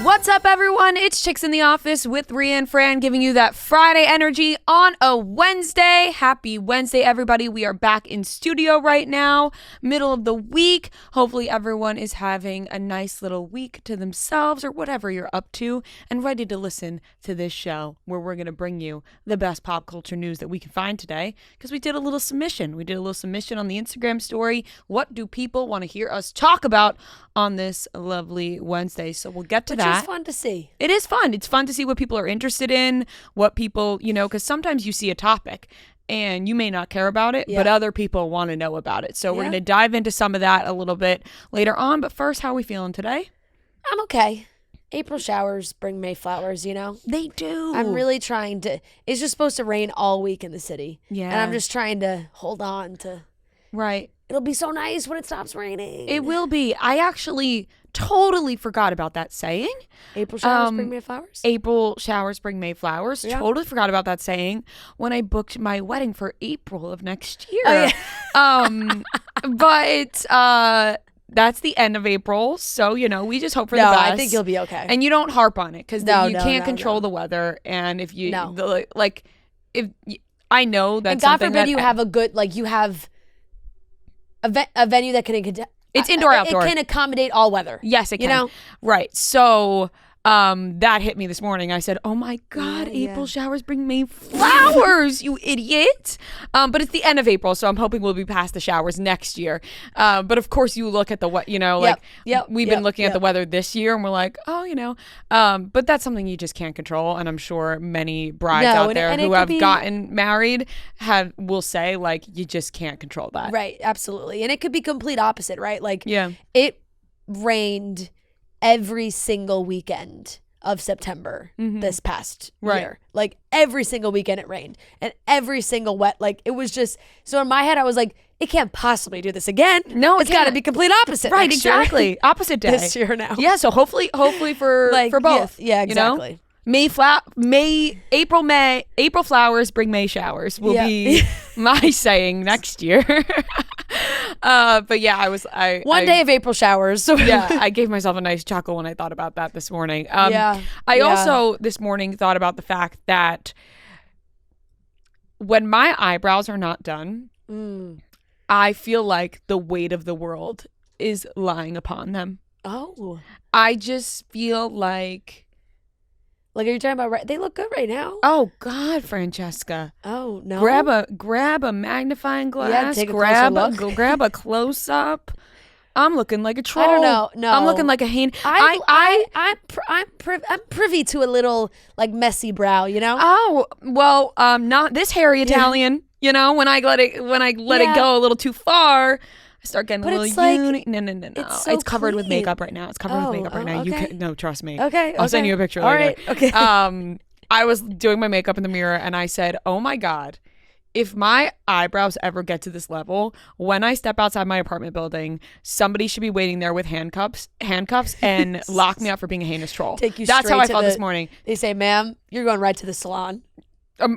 What's up, everyone? It's Chicks in the Office with Rhea and Fran, giving you that Friday energy on a Wednesday. Happy Wednesday, everybody. We are back in studio right now, middle of the week. Hopefully everyone is having a nice little week to themselves or whatever you're up to and ready to listen to this show where we're going to bring you the best pop culture news that we can find today, because we did a little submission. We did a little submission on the Instagram story. What do people want to hear us talk about on this lovely Wednesday? So we'll get to that. Which is fun to see. It is fun. It's fun to see what people are interested in, what people, because sometimes you see a topic and you may not care about it, but other people want to know about it. So we're going to dive into some of that a little bit later on. But first, how are we feeling today? I'm okay. April showers bring May flowers, They do. I'm really trying to. It's just supposed to rain all week in the city. Yeah. And I'm just trying to hold on to. Right. It'll be so nice when it stops raining. It will be. I actually totally forgot about that saying. April showers bring May flowers? April showers bring May flowers. Yeah. Totally forgot about that saying when I booked my wedding for April of next year. Oh, yeah. But that's the end of April. So, we just hope for the best. I think you'll be okay. And you don't harp on it because you can't control the weather. And if you, I know that's and God forbid you have a good, you have a venue that can it's indoor outdoor. It can accommodate all weather. Yes, it can. Right. So that hit me this morning. I said, oh my God, April showers bring May flowers, you idiot. But it's the end of April, so I'm hoping we'll be past the showers next year. But of course you look at the we've been looking at the weather this year and we're like, but that's something you just can't control. And I'm sure many brides out there who have gotten married will say you just can't control that. Right, absolutely. And it could be complete opposite, right? It rained every single weekend of September this past year. Every single weekend it rained. And every single it was just, so in my head I was like, it can't possibly do this again. No, it's got to be complete opposite. Right, exactly. Opposite day. This year now. Yeah, so hopefully for both. Yeah, exactly. April flowers bring May showers will be my saying next year. But yeah, one day of April showers. Yeah, I gave myself a nice chuckle when I thought about that this morning. I also this morning thought about the fact that when my eyebrows are not done, I feel like the weight of the world is lying upon them. Oh. I just feel like... are you talking about they look good right now? Oh God, Francesca. Oh no. Grab a magnifying glass. Yeah, take a closer look. Grab a close up. I'm looking like a troll. I don't know. No. I'm looking like a hen. I'm privy to a little messy brow, Oh, well, not this hairy Italian, when I let it go a little too far. I start getting a little uni. No. It's covered with makeup right now. It's covered with makeup right now. Okay. Trust me. Okay. I'll send you a picture later. All right. Okay. I was doing my makeup in the mirror and I said, oh my God, if my eyebrows ever get to this level, when I step outside my apartment building, somebody should be waiting there with handcuffs and lock me up for being a heinous troll. That's how I felt this morning. They say, ma'am, you're going right to the salon.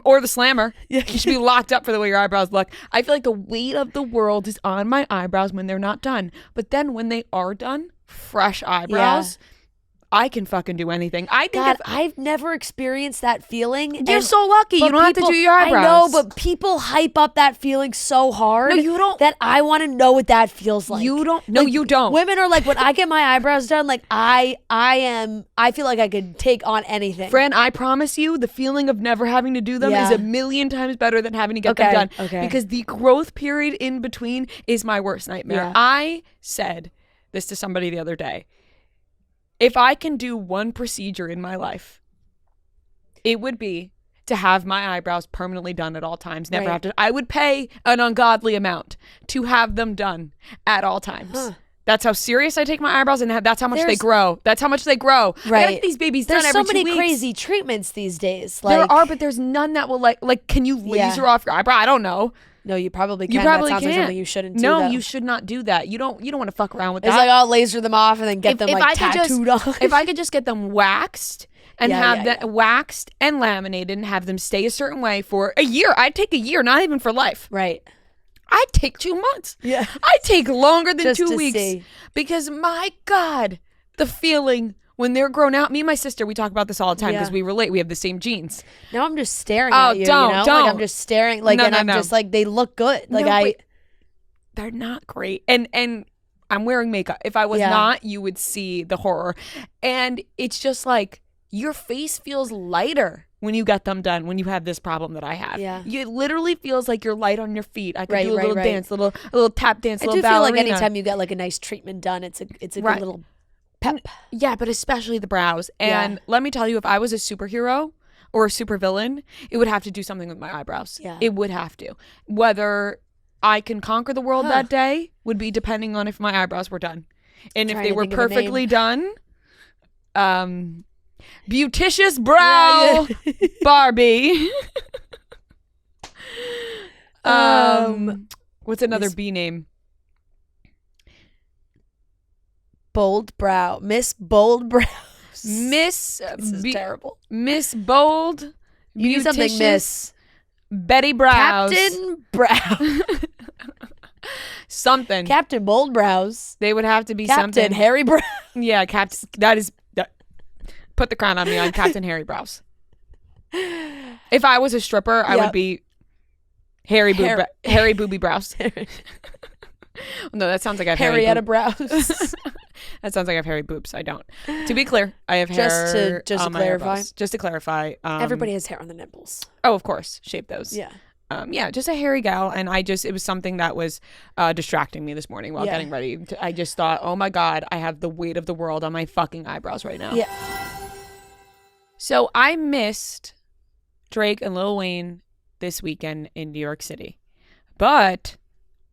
Or the slammer. You should be locked up for the way your eyebrows look. I feel like the weight of the world is on my eyebrows when they're not done. But then when they are done, fresh eyebrows, I can fucking do anything. I've never experienced that feeling. You're so lucky. You don't have to do your eyebrows. I know, but people hype up that feeling so hard. No, you don't. That I want to know what that feels like. You don't. No, you don't. Women are like, when I get my eyebrows done, I feel like I could take on anything. Fran, I promise you, the feeling of never having to do them is a million times better than having to get them done. Okay. Because the growth period in between is my worst nightmare. Yeah. I said this to somebody the other day. If I can do one procedure in my life, it would be to have my eyebrows permanently done at all times. Never have to. I would pay an ungodly amount to have them done at all times. Huh. That's how serious I take my eyebrows, and that's how much they grow. That's how much they grow. Right. I get these babies done every 2 weeks. There's so many crazy treatments these days. There are, but there's none that will can you laser off your eyebrow? I don't know. No, you probably can. You probably that sounds can. Like something you shouldn't do. No, you should not do that. You don't want to fuck around with that. It's I'll laser them off and then get them tattooed on. If I could just get them waxed and have them waxed and laminated and have them stay a certain way for a year. I'd take a year, not even for life. Right. I'd take 2 months. Yeah. I'd take longer than just 2 to weeks. See. Because my God, the feeling when they're grown out, me and my sister, we talk about this all the time because we relate. We have the same genes. Now I'm just staring at you. Don't. Like I'm just staring. Like, I'm just like, they look good. Like they're not great. And I'm wearing makeup. If I was not, you would see the horror. And it's just like your face feels lighter when you get them done, when you have this problem that I have. Yeah. It literally feels like you're light on your feet. I could do a little dance, a little tap dance, a little ballerina. I do feel like anytime you get like a nice treatment done, it's a good little pep. Yeah, but especially the brows. And let me tell you, if I was a superhero or a supervillain, it would have to do something with my eyebrows. Yeah. It would have to. Whether I can conquer the world that day would be depending on if my eyebrows were done. And if they were perfectly done, Beauticious Brow Barbie. What's another B name? Bold Brow. Miss Bold Brows. This is terrible. Miss Bold. You need something, Miss Betty Brows. Captain Brow. Something. Captain Bold Brows. They would have to be Captain something. Harry Brow. Yeah, Captain. Put the crown on me on Captain Harry Brows. If I was a stripper, I would be Harry Booby Brows. No, that sounds like I have Harrietta Brows. That sounds like I have hairy boobs. I don't. To be clear, I have hair. Just to clarify. Just to clarify. Everybody has hair on the nipples. Oh, of course. Shape those. Yeah. Just a hairy gal. And it was something that was distracting me this morning while getting ready. I just thought, oh my God, I have the weight of the world on my fucking eyebrows right now. Yeah. So I missed Drake and Lil Wayne this weekend in New York City. But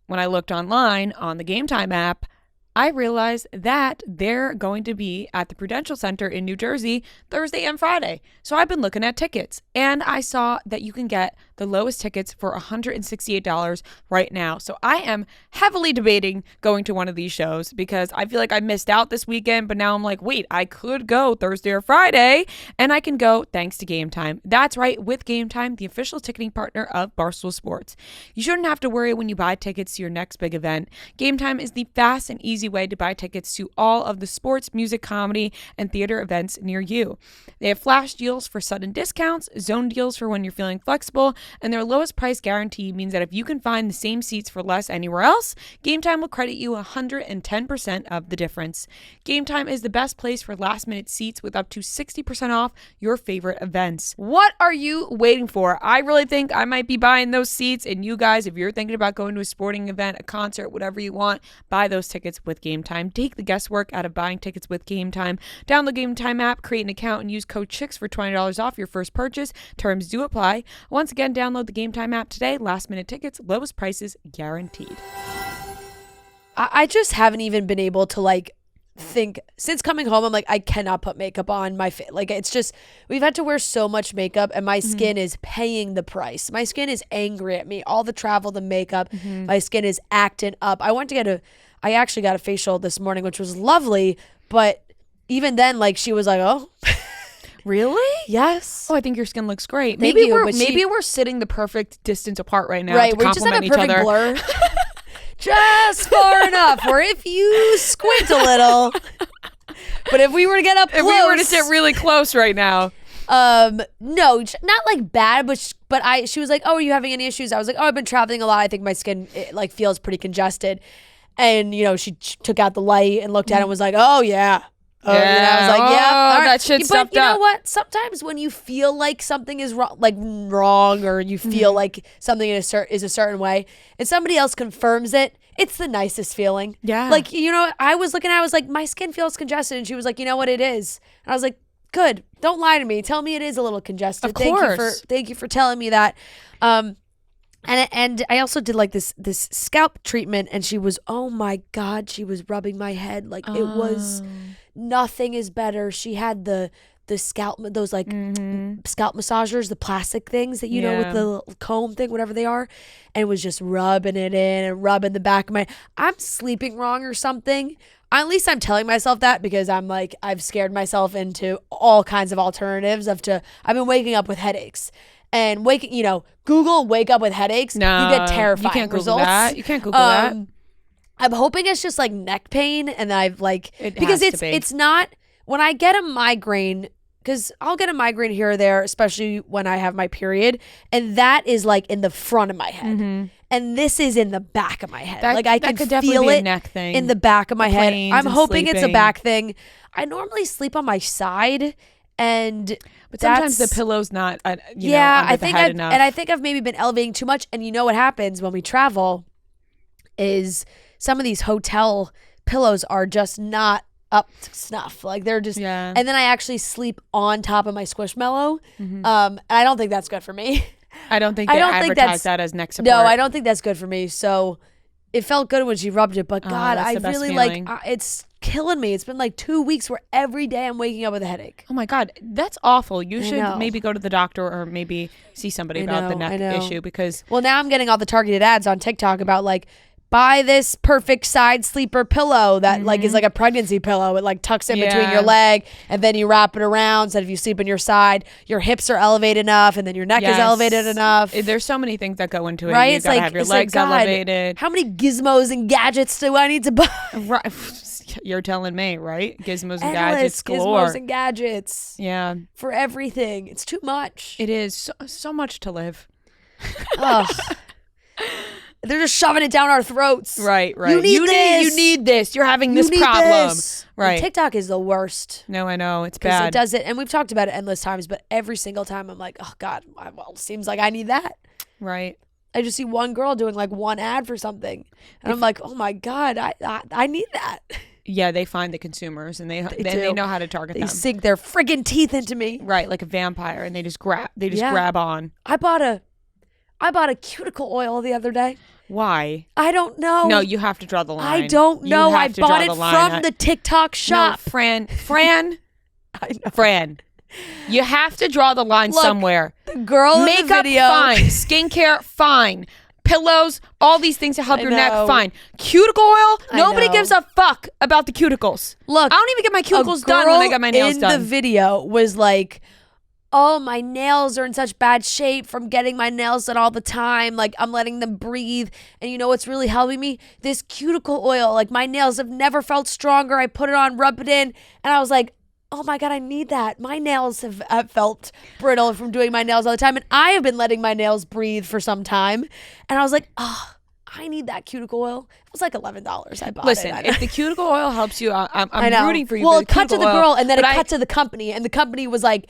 when I looked online on the Game Time app, I realized that they're going to be at the Prudential Center in New Jersey Thursday and Friday. So I've been looking at tickets, and I saw that you can get the lowest tickets for $168 right now. So I am heavily debating going to one of these shows because I feel like I missed out this weekend, but now I'm like, wait, I could go Thursday or Friday, and I can go thanks to Game Time. That's right, with Game Time, the official ticketing partner of Barstool Sports. You shouldn't have to worry when you buy tickets to your next big event. Game Time is the fast and easy way to buy tickets to all of the sports, music, comedy, and theater events near you. They have flash deals for sudden discounts, zone deals for when you're feeling flexible, and their lowest price guarantee means that if you can find the same seats for less anywhere else, Game Time will credit you 110% of the difference. Game Time is the best place for last-minute seats with up to 60% off your favorite events. What are you waiting for? I really think I might be buying those seats, and you guys, if you're thinking about going to a sporting event, a concert, whatever you want, buy those tickets with Game Time. Take the guesswork out of buying tickets with Game Time. Download the Game Time app, create an account, and use code CHICKS for $20 off your first purchase. Terms do apply. Once again, download the Game Time app today. Last minute tickets, lowest prices guaranteed. I just haven't even been able to think since coming home. I'm like, I cannot put makeup on my face. Like, it's just, we've had to wear so much makeup and my skin is paying the price. My skin is angry at me. All the travel, the makeup, my skin is acting up. I actually got a facial this morning, which was lovely, but even then, she was like, oh. Really? Yes. Oh, I think your skin looks great. Thank you, Maybe we're sitting the perfect distance apart right now. Right, to we just have a perfect other. blur. Just far enough where if you squint a little, but if we were to get up close. If we were to sit really close right now. No, not bad, but she was like, oh, are you having any issues? I was like, oh, I've been traveling a lot. I think my skin feels pretty congested. And, she took out the light and looked at it and was like, oh, yeah. Yeah. I was like, yeah. All right. That shit's stuffed up. But you know what? Sometimes when you feel like something is wrong, or you feel like something is a certain way, and somebody else confirms it, it's the nicest feeling. Yeah. I was looking at it, I was like, my skin feels congested. And she was like, you know what it is? And I was like, good. Don't lie to me. Tell me it is a little congested. Of course. Thank you for telling me that. And I also did this scalp treatment, and she was, oh my God, she was rubbing my head. It was, nothing is better. She had the scalp, those scalp massagers, the plastic things that, with the little comb thing, whatever they are. And it was just rubbing it in and rubbing the back of I'm sleeping wrong or something. At least I'm telling myself that, because I'm I've scared myself into all kinds of alternatives I've been waking up with headaches. And Google wake up with headaches. No, you get terrifying you can't results. Google that. You can't Google that. I'm hoping it's just neck pain, and I've because it's not when I get a migraine, because I'll get a migraine here or there, especially when I have my period, and that is like in the front of my head. Mm-hmm. And this is in the back of my head. I can feel it neck thing. In the back of my head. I'm hoping it's a back thing. I normally sleep on my side, but sometimes the pillow's not, under the head enough. And I think I've maybe been elevating too much. And you know what happens when we travel is some of these hotel pillows are just not up to snuff. Like they're just, and then I actually sleep on top of my Squishmallow. Mm-hmm. And I don't think that's good for me. I don't think they advertise that as neck support. No, I don't think that's good for me. So it felt good when she rubbed it, but God, I really feeling. It's killing me. It's been like 2 weeks where every day I'm waking up with a headache. Oh my God, that's awful. You should maybe go to the doctor or maybe see somebody about the neck issue because. Well, now I'm getting all the targeted ads on TikTok about like, buy this perfect side sleeper pillow that like is like a pregnancy pillow. It like tucks in between your leg and then you wrap it around so that if you sleep on your side, your hips are elevated enough and then your neck is elevated enough. There's so many things that go into it. Right? You gotta have your legs elevated. How many gizmos and gadgets do I need to buy? Right. You're telling me, right? Gizmos and gadgets galore. Gizmos and gadgets. Yeah. For everything. It's too much. It is so much to live. Ugh. They're just shoving it down our throats. Right. You need this. You're having this problem. This. Right. And TikTok is the worst. No, I know. It's bad. It does it. And we've talked about it endless times, but every single time I'm like, oh God, well, seems like I need that. Right. I just see one girl doing like one ad for something. And I'm like, oh my God, I need that. Yeah, they find the consumers and they know how to target them. They sink their friggin' teeth into me. Right, like a vampire, and they just grab on. I bought a cuticle oil the other day. Why? I don't know. No, you have to draw the line. I don't know. I bought it from the TikTok shop. No, Fran. I know. Fran. You have to draw the line somewhere. The girl in the video. Makeup, fine. Skincare, fine. Pillows, all these things to help your neck, fine. Cuticle oil, nobody gives a fuck about the cuticles. Look, I don't even get my cuticles done when I get my nails done. The video was like, oh, my nails are in such bad shape from getting my nails done all the time. Like, I'm letting them breathe. And you know what's really helping me? This cuticle oil. Like, my nails have never felt stronger. I put it on, rub it in, and I was like, oh my God, I need that. My nails have felt brittle from doing my nails all the time. And I have been letting my nails breathe for some time. And I was like, oh, I need that cuticle oil. It was like $11. I bought it. Listen, if the cuticle oil helps you, I'm rooting for you. Well, it cut to the girl, and then it cut to the company. And the company was like,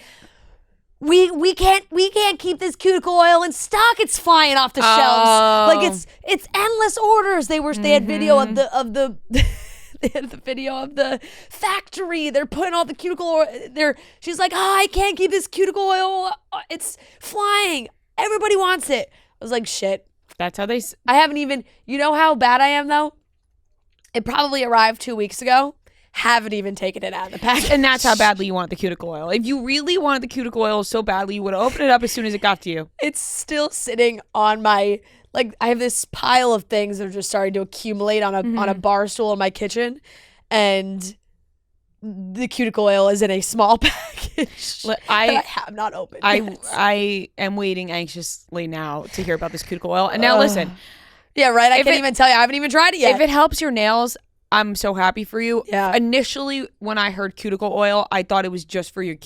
we can't keep this cuticle oil in stock. It's flying off the shelves. Like it's endless orders. They had video of the they had the video of the factory. They're putting all the cuticle oil. She's like, I can't keep this cuticle oil. It's flying. Everybody wants it. I was like, shit. That's how they. I haven't even. You know how bad I am though. It probably arrived 2 weeks ago. Haven't even taken it out of the package. And that's how badly you want the cuticle oil. If you really wanted the cuticle oil so badly, you would have opened it up as soon as it got to you. It's still sitting on my, like, I have this pile of things that are just starting to accumulate on a bar stool in my kitchen. And the cuticle oil is in a small package that I have not opened yet. I am waiting anxiously now to hear about this cuticle oil. And now listen. Yeah, right? I can't even tell you. I haven't even tried it yet. If it helps your nails, I'm so happy for you. Yeah. Initially, when I heard cuticle oil, I thought it was just for your,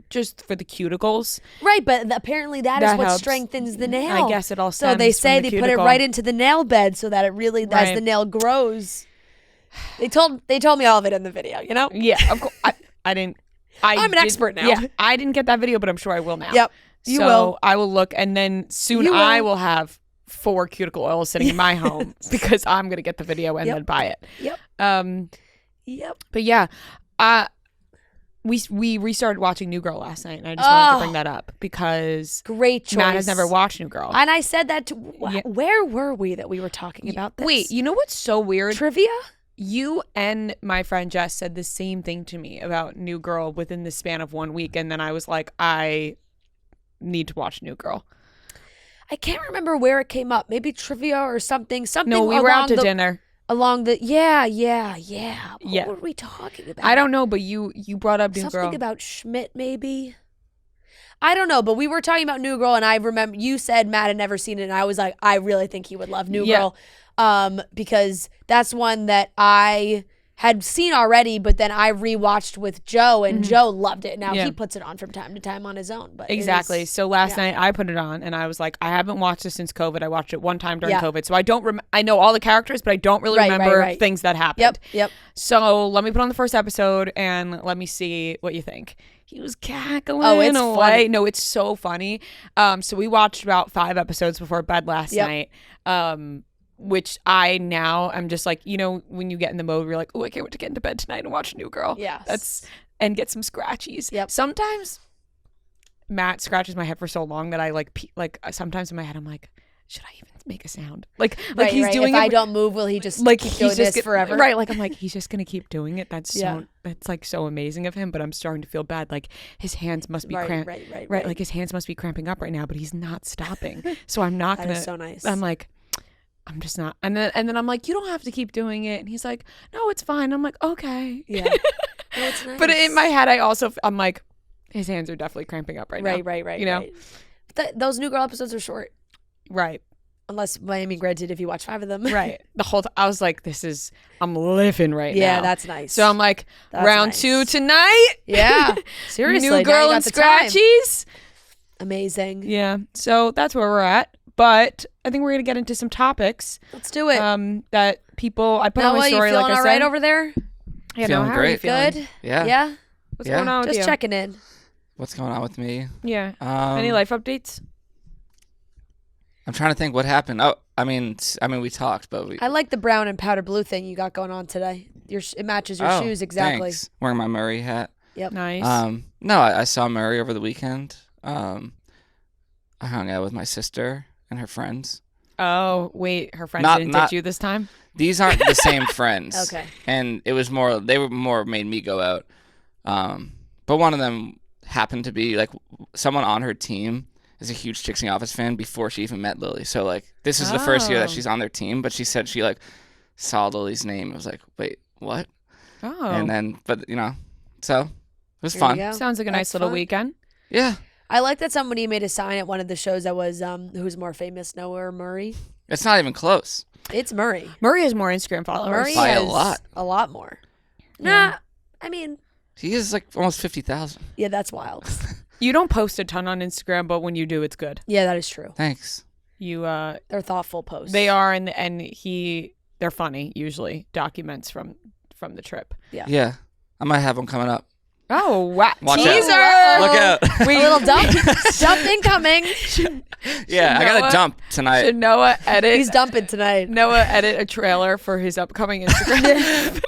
just for the cuticles. Right, but apparently that is what strengthens the nail. I guess it all stems So they say they put it right into the nail bed so that it really, as the nail grows. They told me all of it in the video, you know? Yeah, of course. I didn't. I'm an expert now. Yeah, I didn't get that video, but I'm sure I will now. Yep, you will. I will look, and then soon I will have 4 cuticle oils sitting in my home because I'm gonna get the video and then buy it. Yep. But yeah, we restarted watching New Girl last night, and I just wanted to bring that up because great choice. Matt has never watched New Girl, and I said that. Where were we that we were talking about this? Wait, you know what's so weird? Trivia. You and my friend Jess said the same thing to me about New Girl within the span of 1 week, and then I was like, I need to watch New Girl. I can't remember where it came up. Maybe trivia or something. No, we were out to dinner. Along the What were we talking about? I don't know, but you brought up New Girl. Something about Schmidt, maybe. I don't know, but we were talking about New Girl, and I remember you said Matt had never seen it, and I was like, I really think he would love New Girl, because that's one that I had seen already, but then I rewatched with Joe, and Joe loved it. Now he puts it on from time to time on his own. But exactly. So last night I put it on, and I was like, I haven't watched this since COVID. I watched it one time during COVID, so I don't. I know all the characters, but I don't really remember things that happened. Yep. So let me put on the first episode and let me see what you think. He was cackling it's away. funny. No, it's so funny. So we watched about 5 episodes before bed last night. Which I'm just like, when you get in the mode where you're like, oh, I can't wait to get into bed tonight and watch New Girl. Yes. And get some scratchies. Yep. Sometimes Matt scratches my head for so long that I sometimes in my head I'm like, should I even make a sound? Like he's doing if it. I don't move, will he just keep doing this forever? Right. Like I'm like, he's just gonna keep doing it. That's like so amazing of him. But I'm starting to feel bad. Like his hands must be right. Like his hands must be cramping up right now, but he's not stopping. So I'm not gonna. That is so nice. I'm like, I'm just not. And then I'm like, you don't have to keep doing it. And he's like, no, it's fine. I'm like, okay. Yeah. No, it's nice. But in my head, I'm like, his hands are definitely cramping up right now. Right. You know? Right. Those New Girl episodes are short. Right. Unless, granted, if you watch 5 of them. Right. The whole time, I was like, I'm living right now. Yeah, that's nice. So I'm like, round 2 tonight. Yeah. Seriously. New Girl and Scratchies. Amazing. Yeah. So that's where we're at. But I think we're going to get into some topics. Let's do it. That people, I put on my story, you feeling like I all said. right over there? Yeah, feeling how great. are you feeling? Good? Yeah. Yeah? What's going on with Just you? checking in. What's going on with me? Yeah. Any life updates? I'm trying to think what happened. Oh, I mean, we talked, but I like the brown and powder blue thing you got going on today. It matches your shoes exactly. Thanks. Wearing my Murray hat. Yep. Nice. No, I saw Murray over the weekend. I hung out with my sister and her friends. Oh, wait, her friends didn't ditch you this time? These aren't the same friends. Okay. And it was they were more made me go out. But one of them happened to be like someone on her team is a huge Chicks in the Office fan before she even met Lily. So like this is the first year that she's on their team, but she said she like saw Lily's name. It was like, wait, what? Oh. And then, but so it was fun. Sounds like a nice little weekend. Yeah. I like that somebody made a sign at one of the shows that was who's more famous, Noah or Murray? It's not even close. It's Murray. Murray has more Instagram followers. Murray by has a lot. A lot more. Yeah. Nah, I mean, he is like almost 50,000. yeah, that's wild. You don't post a ton on Instagram, but when you do, it's good. Yeah, that is true. Thanks. You They're thoughtful posts. They are, and they're funny usually. Documents from the trip. Yeah. I might have one coming up. Oh wow! Watch Teaser. out. Look out. A little dump incoming. Yeah, I got to dump tonight. Should Noah edit? He's dumping tonight. Noah edit a trailer for his upcoming Instagram.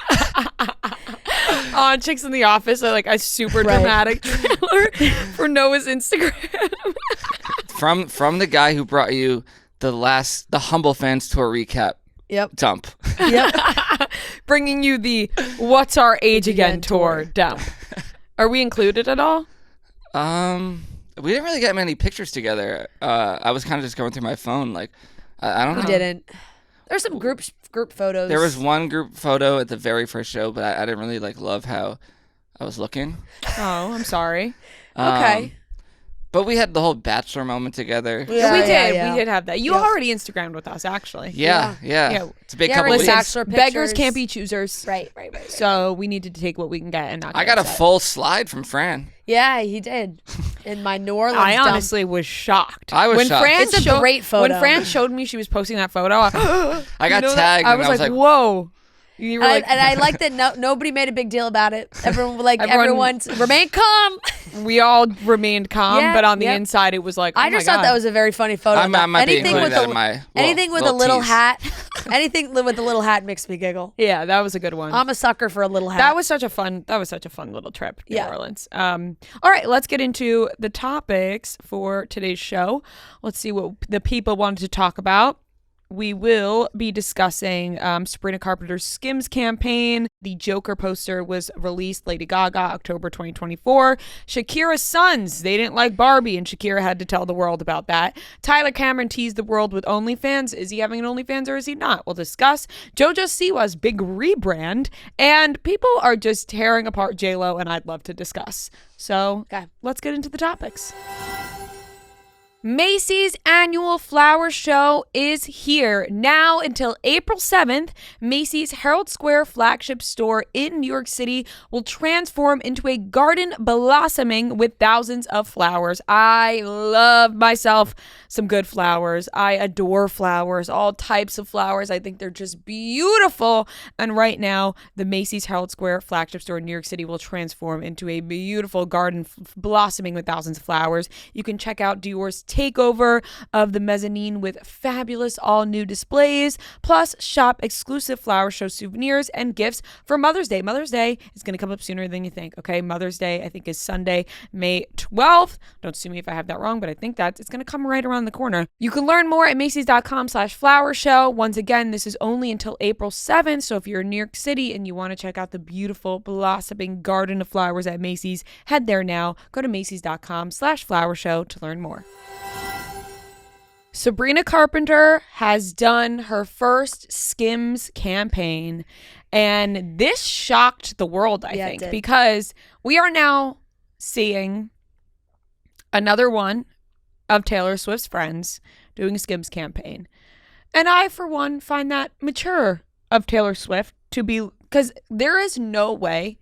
On Chicks in the Office, like a super dramatic trailer for Noah's Instagram. From the guy who brought you the Humble Fans Tour recap. Yep. Dump. Yep. Bringing you the What's Our Age Again tour dump. Are we included at all? We didn't really get many pictures together. I was kind of just going through my phone. Like, I don't know. We didn't. There's some group photos. There was one group photo at the very first show, but I didn't really love how I was looking. Oh, I'm sorry. Okay. But we had the whole Bachelor moment together. Yeah, we did. Yeah. We did have that. You already Instagrammed with us, actually. Yeah. It's a big couple we're weeks. Bachelor Beggars pictures. can't be choosers. Right. So we needed to take what we can get and not get I got upset. a full slide from Fran. Yeah, he did. In my New Orleans I dump. honestly was shocked. I was shocked. It's a great photo. When Fran showed me she was posting that photo, I got tagged. I and was like, whoa. You were and I like that nobody made a big deal about it. Everyone's remain calm. We all remained calm, Yeah, but on the yep. inside it was like, oh I just thought that was a very funny photo. I might be anything including with that a in my anything with a little hat, anything with a little hat makes me giggle. Yeah, that was a good one. I'm a sucker for a little hat. That was such a fun little trip to New Orleans. All right, let's get into the topics for today's show. Let's see what the people wanted to talk about. We will be discussing Sabrina Carpenter's SKIMS campaign. The Joker poster was released, Lady Gaga, October 2024. Shakira's sons, they didn't like Barbie, and Shakira had to tell the world about that. Tyler Cameron teased the world with OnlyFans. Is he having an OnlyFans or is he not? We'll discuss. JoJo Siwa's big rebrand. And people are just tearing apart J-Lo, and I'd love to discuss. So let's get into the topics. Macy's annual flower show is here. Now until April 7th, Macy's Herald Square flagship store in New York City will transform into a garden blossoming with thousands of flowers. I love myself some good flowers. I adore flowers, all types of flowers. I think they're just beautiful. And right now, the Macy's Herald Square flagship store in New York City will transform into a beautiful garden blossoming with thousands of flowers. You can check out Dior's takeover of the mezzanine with fabulous all-new displays, plus shop exclusive flower show souvenirs and gifts for Mother's Day. Mother's Day is going to come up sooner than you think, okay? Mother's Day, I think, is Sunday, May 12th. Don't sue me if I have that wrong, but I think that it's going to come right around the corner. You can learn more at Macys.com/flower show. Once again, this is only until April 7th, so if you're in New York City and you want to check out the beautiful blossoming garden of flowers at Macy's, head there now. Go to Macys.com/flower show to learn more. Sabrina Carpenter has done her first SKIMS campaign, and this shocked the world, I think, because we are now seeing another one of Taylor Swift's friends doing a SKIMS campaign. And I, for one, find that mature of Taylor Swift to be, because there is no way,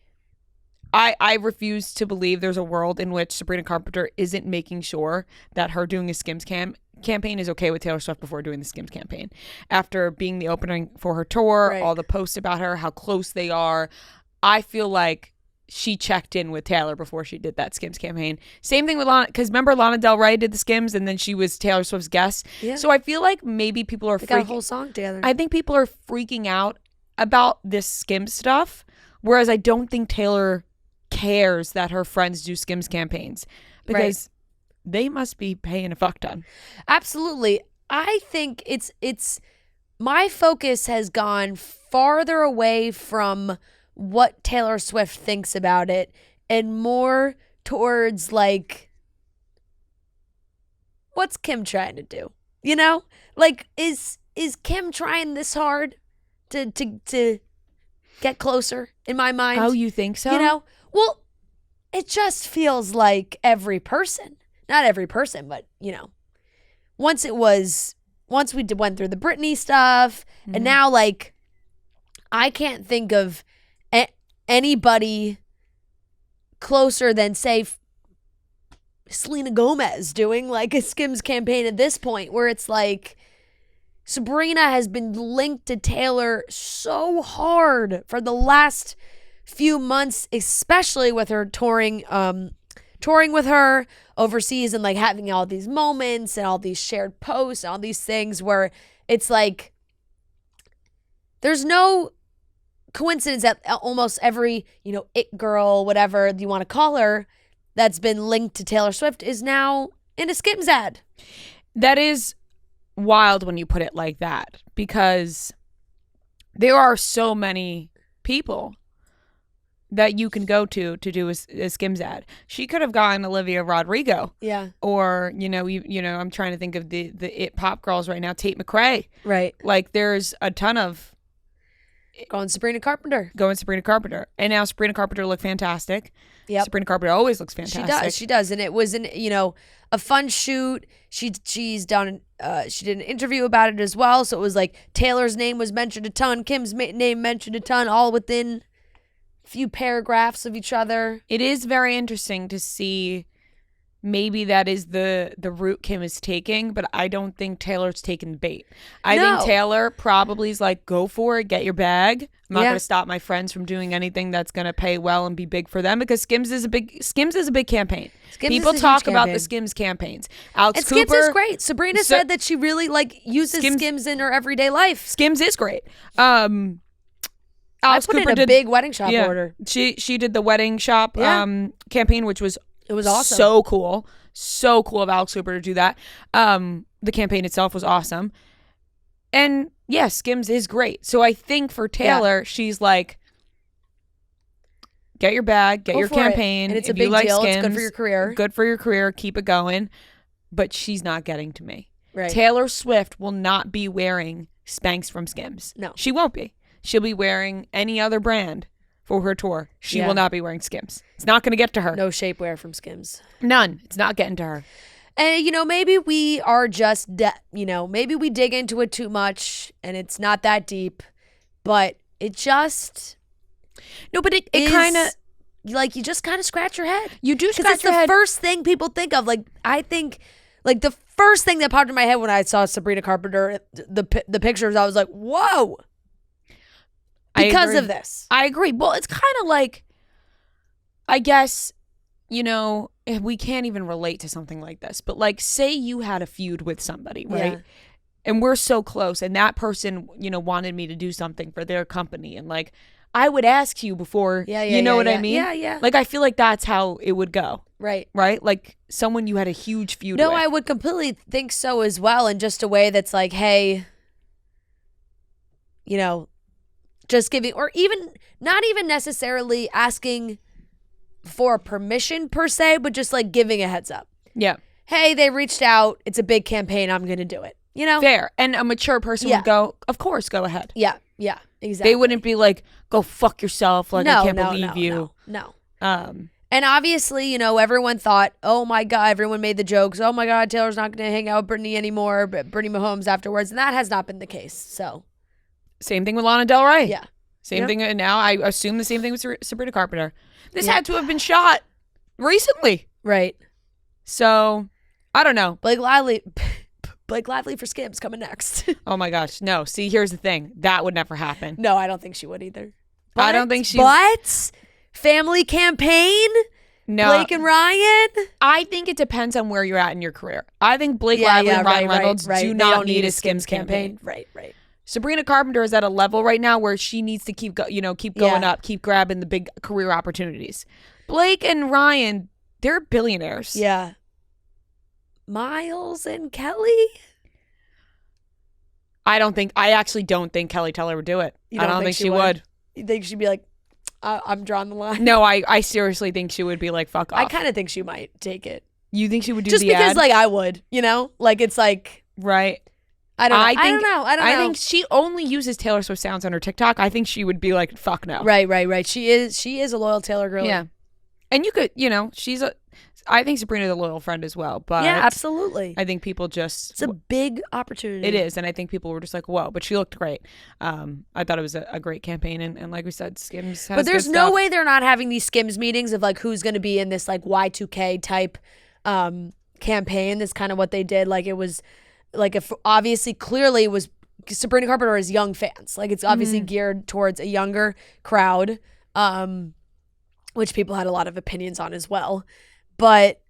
I refuse to believe there's a world in which Sabrina Carpenter isn't making sure that her doing a SKIMS campaign is okay with Taylor Swift before doing the SKIMS campaign. After being the opening for her tour, right, all the posts about her, how close they are, I feel like she checked in with Taylor before she did that SKIMS campaign. Same thing with Lana, because remember Lana Del Rey did the SKIMS and then she was Taylor Swift's guest. Yeah. So I feel like maybe people are got a whole song together. I think people are freaking out about this SKIMS stuff, whereas I don't think Taylor cares that her friends do SKIMS campaigns, because they must be paying a fuck ton. Absolutely. I think it's my focus has gone farther away from what Taylor Swift thinks about it and more towards like, what's Kim trying to do? You know? Like, is Kim trying this hard to get closer in my mind? Oh, you think so? You know? Well, it just feels like every person, not every person, but, you know, once we went through the Britney stuff, and now, like, I can't think of anybody closer than, say, Selena Gomez doing, like, a SKIMS campaign at this point, where it's like Sabrina has been linked to Taylor so hard for the last few months, especially with her touring with her overseas and like having all these moments and all these shared posts and all these things where it's like there's no coincidence that almost every, you know, it girl, whatever you want to call her, that's been linked to Taylor Swift is now in a SKIMS ad. That is wild when you put it like that, because there are so many people that you can go to do a SKIMS ad. She could have gotten Olivia Rodrigo. Yeah. Or, you know, I'm trying to think of the it pop girls right now, Tate McRae. Right. Like, there's a ton of Going Sabrina Carpenter. And now Sabrina Carpenter looked fantastic. Yeah. Sabrina Carpenter always looks fantastic. She does. And it was a fun shoot. She did an interview about it as well. So it was like Taylor's name was mentioned a ton, Kim's name mentioned a ton, all within a few paragraphs of each other. It is very interesting to see. Maybe that is the route Kim is taking, but I don't think Taylor's taking the bait. I think Taylor probably is like, go for it, get your bag. I'm not going to stop my friends from doing anything that's going to pay well and be big for them, because SKIMS is a big campaign. People talk about the SKIMS campaigns. Alex Cooper, SKIMS is great. Sabrina said that she really uses SKIMS in her everyday life. SKIMS is great. Alex Cooper did a big wedding shop order. She did the wedding shop campaign, which was awesome. So cool of Alex Cooper to do that. The campaign itself was awesome. And yeah, SKIMS is great. So I think for Taylor, she's like, get your bag, get your campaign. And it's a big deal. SKIMS, it's good for your career. Good for your career. Keep it going. But she's not getting to me. Right. Taylor Swift will not be wearing Spanx from SKIMS. No. She won't be. She'll be wearing any other brand for her tour. She will not be wearing SKIMS. It's not going to get to her. No shapewear from SKIMS. None. It's not getting to her. And, maybe we are just, maybe we dig into it too much and it's not that deep, but it just. No, but it kind of. Like, you just kind of scratch your head. You do scratch your head. It's the first thing people think of. Like, I think, like, the first thing that popped in my head when I saw Sabrina Carpenter, the pictures, I was like, whoa. Because of this. I agree. Well, it's kind of like, I guess, we can't even relate to something like this. But, like, say you had a feud with somebody, right? Yeah. And we're so close. And that person, wanted me to do something for their company. And, like, I would ask you before, you know what I mean? Yeah, yeah. Like, I feel like that's how it would go. Right. Right? Like, someone you had a huge feud with. No, I would completely think so as well. In just a way that's like, hey, just giving, or even, not even necessarily asking for permission per se, but just like giving a heads up. Yeah. Hey, they reached out. It's a big campaign. I'm going to do it. Fair. And a mature person would go, of course, go ahead. Yeah. Yeah. Exactly. They wouldn't be like, go fuck yourself. Like, I can't believe you. No. And obviously, everyone thought, oh my God, everyone made the jokes. Oh my God, Taylor's not going to hang out with Brittany anymore, but Brittany Mahomes afterwards. And that has not been the case. So. Same thing with Lana Del Rey. Yeah. Same thing. And now I assume the same thing with Sabrina Carpenter. This had to have been shot recently. Right. So, I don't know. Blake Lively for Skims coming next. Oh my gosh. No. See, here's the thing. That would never happen. No, I don't think she would either. I don't think she But family campaign? No. Blake and Ryan? I think it depends on where you're at in your career. I think Blake Lively and Ryan Reynolds do not need a Skims campaign. Right. Sabrina Carpenter is at a level right now where she needs to keep going up, keep grabbing the big career opportunities. Blake and Ryan, they're billionaires. Yeah. Miles and Kelly? I actually don't think Kelly Teller would do it. I don't think she would. You think she'd be like, I'm drawing the line? No, I seriously think she would be like, fuck off. I kind of think she might take it. You think she would do just the because ad? Like I would, like it's like. Right. I don't know. I think she only uses Taylor Swift sounds on her TikTok. I think she would be like, fuck no. Right. She is a loyal Taylor girl. Yeah. And you could, I think Sabrina's a loyal friend as well. But yeah, absolutely. I think people just. It's a big opportunity. It is. And I think people were just like, whoa, but she looked great. I thought it was a great campaign. And like we said, Skims has But there's good no stuff. way they're not having these Skims meetings of like who's going to be in this like Y2K type campaign. That's kind of what they did. Like it was. Like if obviously clearly it was Sabrina Carpenter has young fans. Like it's obviously geared towards a younger crowd, which people had a lot of opinions on as well. But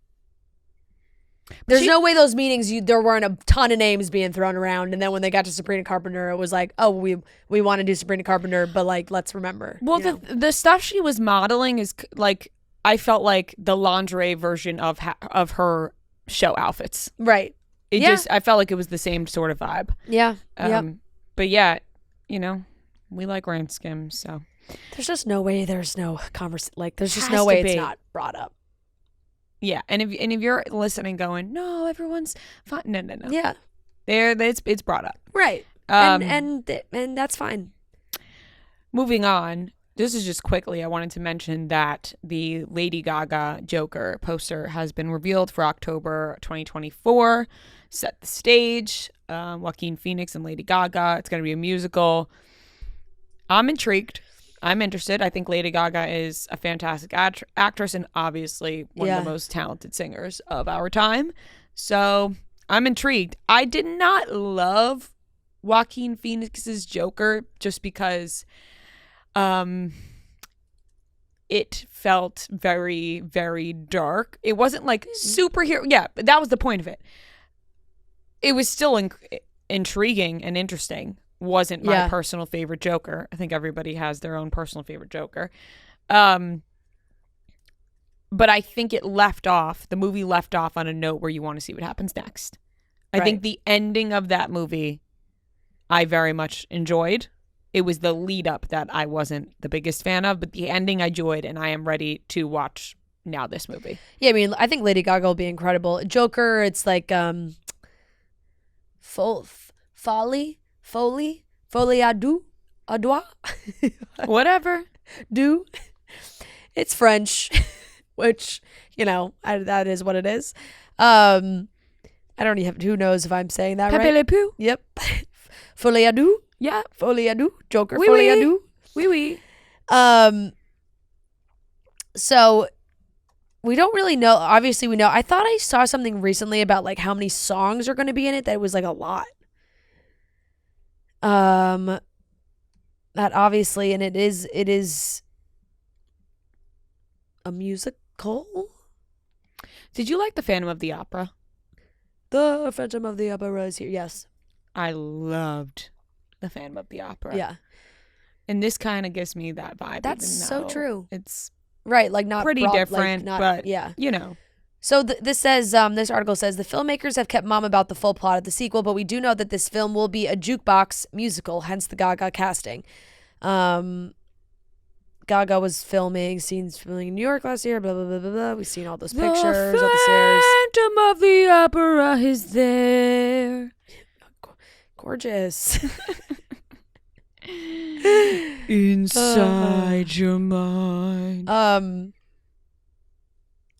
there's no way those meetings there weren't a ton of names being thrown around. And then when they got to Sabrina Carpenter, it was like, oh, we want to do Sabrina Carpenter, but like let's remember. Well, the stuff she was modeling is like I felt like the lingerie version of her show outfits. Right. I felt like it was the same sort of vibe. Yeah. But yeah, we like wearing Skims, so. There's just no way there's no conversation. Like, there's just no way it's not brought up. Yeah. And if you're listening going, no, everyone's fine. No. Yeah. It's brought up. Right. And that's fine. Moving on. This is just quickly, I wanted to mention that the Lady Gaga Joker poster has been revealed for October 2024. Set the stage. Joaquin Phoenix and Lady Gaga. It's going to be a musical. I'm intrigued. I'm interested. I think Lady Gaga is a fantastic actress and obviously one of the most talented singers of our time. So I'm intrigued. I did not love Joaquin Phoenix's Joker just because it felt very, very dark. It wasn't like superhero. Yeah, but that was the point of it. It was still intriguing and interesting. Wasn't my personal favorite Joker. I think everybody has their own personal favorite Joker. But I think the movie left off on a note where you want to see what happens next. I think the ending of that movie, I very much enjoyed. It was the lead up that I wasn't the biggest fan of, but the ending I enjoyed, and I am ready to watch now this movie. Yeah, I mean, I think Lady Gaga will be incredible. Joker, it's like Folie à deux, whatever. Do. It's French, which, that is what it is. I don't even. Who knows if I'm saying that Pepe right? Le Pew. Yep. Folie à deux. Yeah. Folie à deux. Joker. Oui, Folie à oui. deux. Oui, oui. So we don't really know. Obviously, we know. I thought I saw something recently about like how many songs are going to be in it. That it was like a lot. That obviously, and it is a musical. Did you like the Phantom of the Opera? The Phantom of the Opera is here. Yes. I loved the Phantom of the Opera. Yeah. And this kind of gives me that vibe. That's so true. It's right, like not pretty different, like not, but yeah. you know. So this says, this article says, the filmmakers have kept mum about the full plot of the sequel, but we do know that this film will be a jukebox musical, hence the Gaga casting. Gaga was filming in New York last year, blah, blah, blah, blah, blah. We've seen all those pictures of the stairs. Phantom of the Opera is there. Gorgeous. Inside your mind.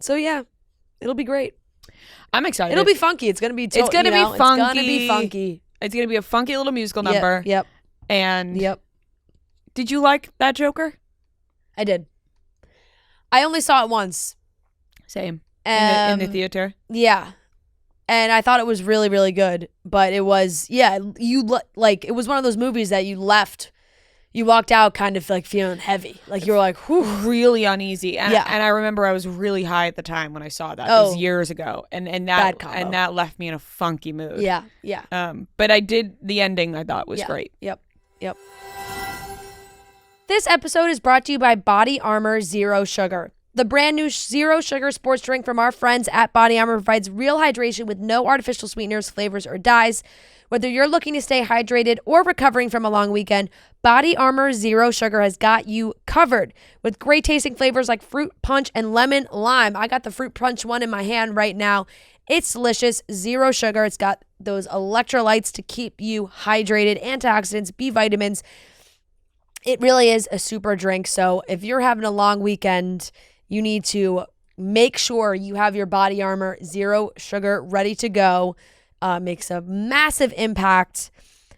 So yeah, it'll be great. I'm excited. It'll be funky. It's gonna be. It's gonna be funky. It's gonna be funky. It's gonna be a funky little musical number. Yep. And yep. Did you like that Joker? I did. I only saw it once. Same. In the theater. Yeah. And I thought it was really, really good. But it was, it was one of those movies that you walked out kind of like feeling heavy. Like you were like, whew. Really uneasy. And, yeah. And I remember I was really high at the time when I saw that. It was years ago. And that left me in a funky mood. Yeah. Yeah. But the ending I thought was great. Yep. This episode is brought to you by Body Armor Zero Sugar. The brand new Zero Sugar sports drink from our friends at Body Armor provides real hydration with no artificial sweeteners, flavors, or dyes. Whether you're looking to stay hydrated or recovering from a long weekend, Body Armor Zero Sugar has got you covered. With great tasting flavors like fruit punch and lemon lime. I got the fruit punch one in my hand right now. It's delicious, zero sugar. It's got those electrolytes to keep you hydrated, antioxidants, B vitamins. It really is a super drink. So if you're having a long weekend, you need to make sure you have your Body Armor Zero Sugar ready to go. Makes a massive impact.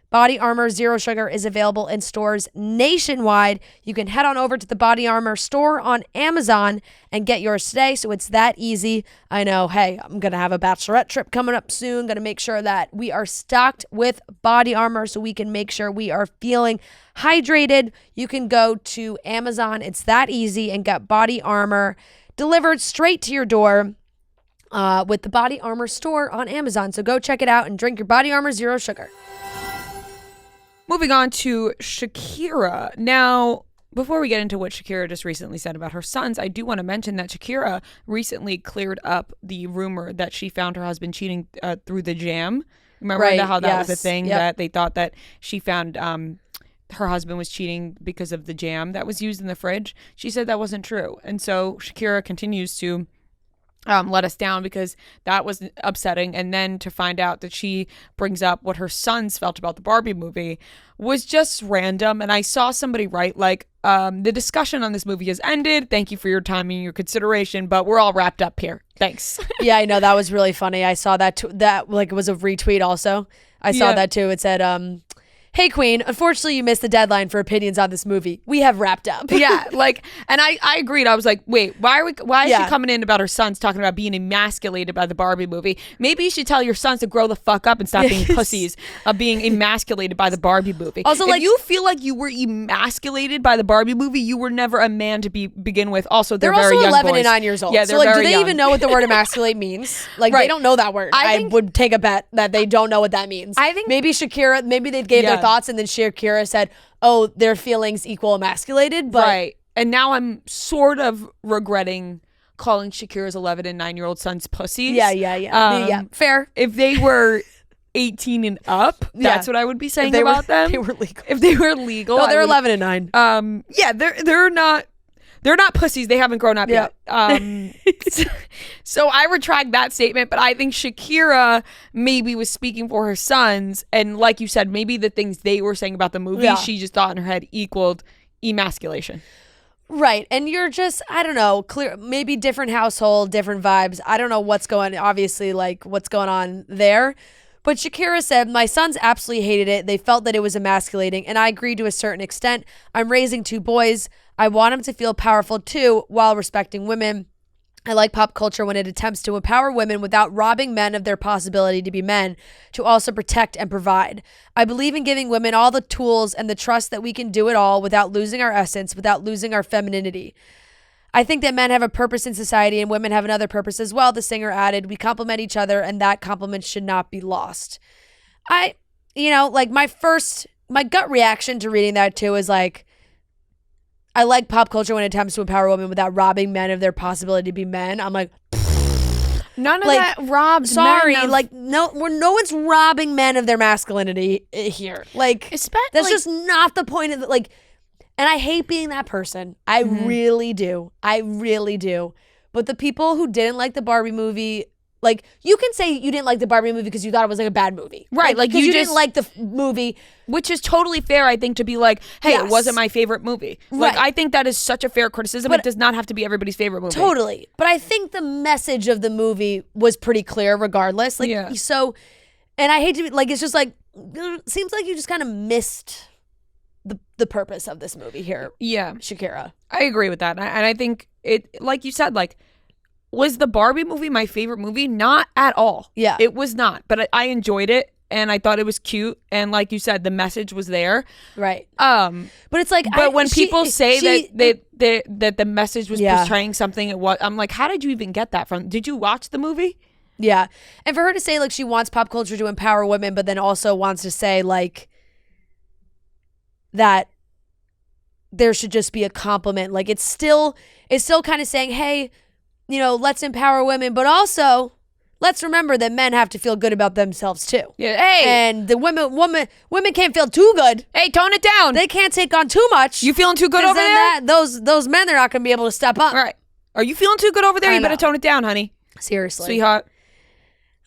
Body Armor Zero Sugar is available in stores nationwide. You can head on over to the Body Armor store on Amazon and get yours today. So it's that easy. I know, hey, I'm going to have a bachelorette trip coming up soon. Going to make sure that we are stocked with Body Armor so we can make sure we are feeling hydrated. You can go to Amazon. It's that easy and get Body Armor delivered straight to your door with the Body Armor store on Amazon. So go check it out and drink your Body Armor Zero Sugar. Moving on to Shakira. Now, before we get into what Shakira just recently said about her sons, I do want to mention that Shakira recently cleared up the rumor that she found her husband cheating through the jam. Remember how that was a thing, that they thought that she found her husband was cheating because of the jam that was used in the fridge? She said that wasn't true. And so Shakira continues to let us down because that was upsetting. And then to find out that she brings up what her sons felt about the Barbie movie was just random. And I saw somebody write the discussion on this movie has ended. Thank you for your time and your consideration, but we're all wrapped up here. Thanks. Yeah, I know. That was really funny. I saw that it was a retweet also. I saw that too. It said, hey, Queen, unfortunately, you missed the deadline for opinions on this movie. We have wrapped up. Yeah, and I agreed. I was like, wait, why is she coming in about her sons talking about being emasculated by the Barbie movie? Maybe you should tell your sons to grow the fuck up and stop being pussies of being emasculated by the Barbie movie. Also, if you feel like you were emasculated by the Barbie movie, you were never a man to begin with. Also, they're very also young 11 boys. and 9 years old. Yeah, so do they even know what the word emasculate means? They don't know that word. I would take a bet that they don't know what that means. I think maybe Shakira, they gave their thoughts and then Shakira said, oh, their feelings equal emasculated. But right. And now I'm sort of regretting calling Shakira's 11 and 9-year-old sons pussies. Yeah. Fair. If they were 18 and up, that's what I would be saying about them. They were legal. If they were legal. No, they're 11 and 9. Yeah, they're not pussies. They haven't grown up yet. So I retract that statement, but I think Shakira maybe was speaking for her sons. And like you said, maybe the things they were saying about the movie, she just thought in her head equaled emasculation. Right. And you're just, I don't know, maybe different household, different vibes. I don't know what's going on there. But Shakira said, my sons absolutely hated it. They felt that it was emasculating, and I agree to a certain extent. I'm raising 2 boys. I want them to feel powerful too while respecting women. I like pop culture when it attempts to empower women without robbing men of their possibility to be men, to also protect and provide. I believe in giving women all the tools and the trust that we can do it all without losing our essence, without losing our femininity. I think that men have a purpose in society and women have another purpose as well, the singer added. We complement each other and that compliment should not be lost. My gut reaction to reading that too is like, I like pop culture when it attempts to empower women without robbing men of their possibility to be men. I'm like, none of that robs sorry, men of... no one's robbing men of their masculinity here. Like, that's just not the point of it. And I hate being that person. I really do. But the people who didn't like the Barbie movie, you can say you didn't like the Barbie movie because you thought it was a bad movie. Right. You didn't like the movie. Which is totally fair, I think, to be like, hey, It wasn't my favorite movie. Right. I think that is such a fair criticism. But it does not have to be everybody's favorite movie. Totally. But I think the message of the movie was pretty clear regardless. So, and I hate to be, it's just it seems like you just kind of missed the purpose of this movie here. Yeah. Shakira. I agree with that. And I think it, like you said, was the Barbie movie my favorite movie? Not at all. Yeah. It was not. But I enjoyed it. And I thought it was cute, and like you said, the message was there. Right. But it's when people say that the message was portraying something, I'm like, how did you even get that from? Did you watch the movie? Yeah. And for her to say she wants pop culture to empower women, but then also wants to say that there should just be a compliment. It's still kind of saying, hey, let's empower women, but also let's remember that men have to feel good about themselves too. Yeah. Hey. And the women can't feel too good. Hey, tone it down. They can't take on too much. You feeling too good over there? Those men, they're not going to be able to step up. All right. Are you feeling too good over there? You better tone it down, honey. Seriously. Sweetheart.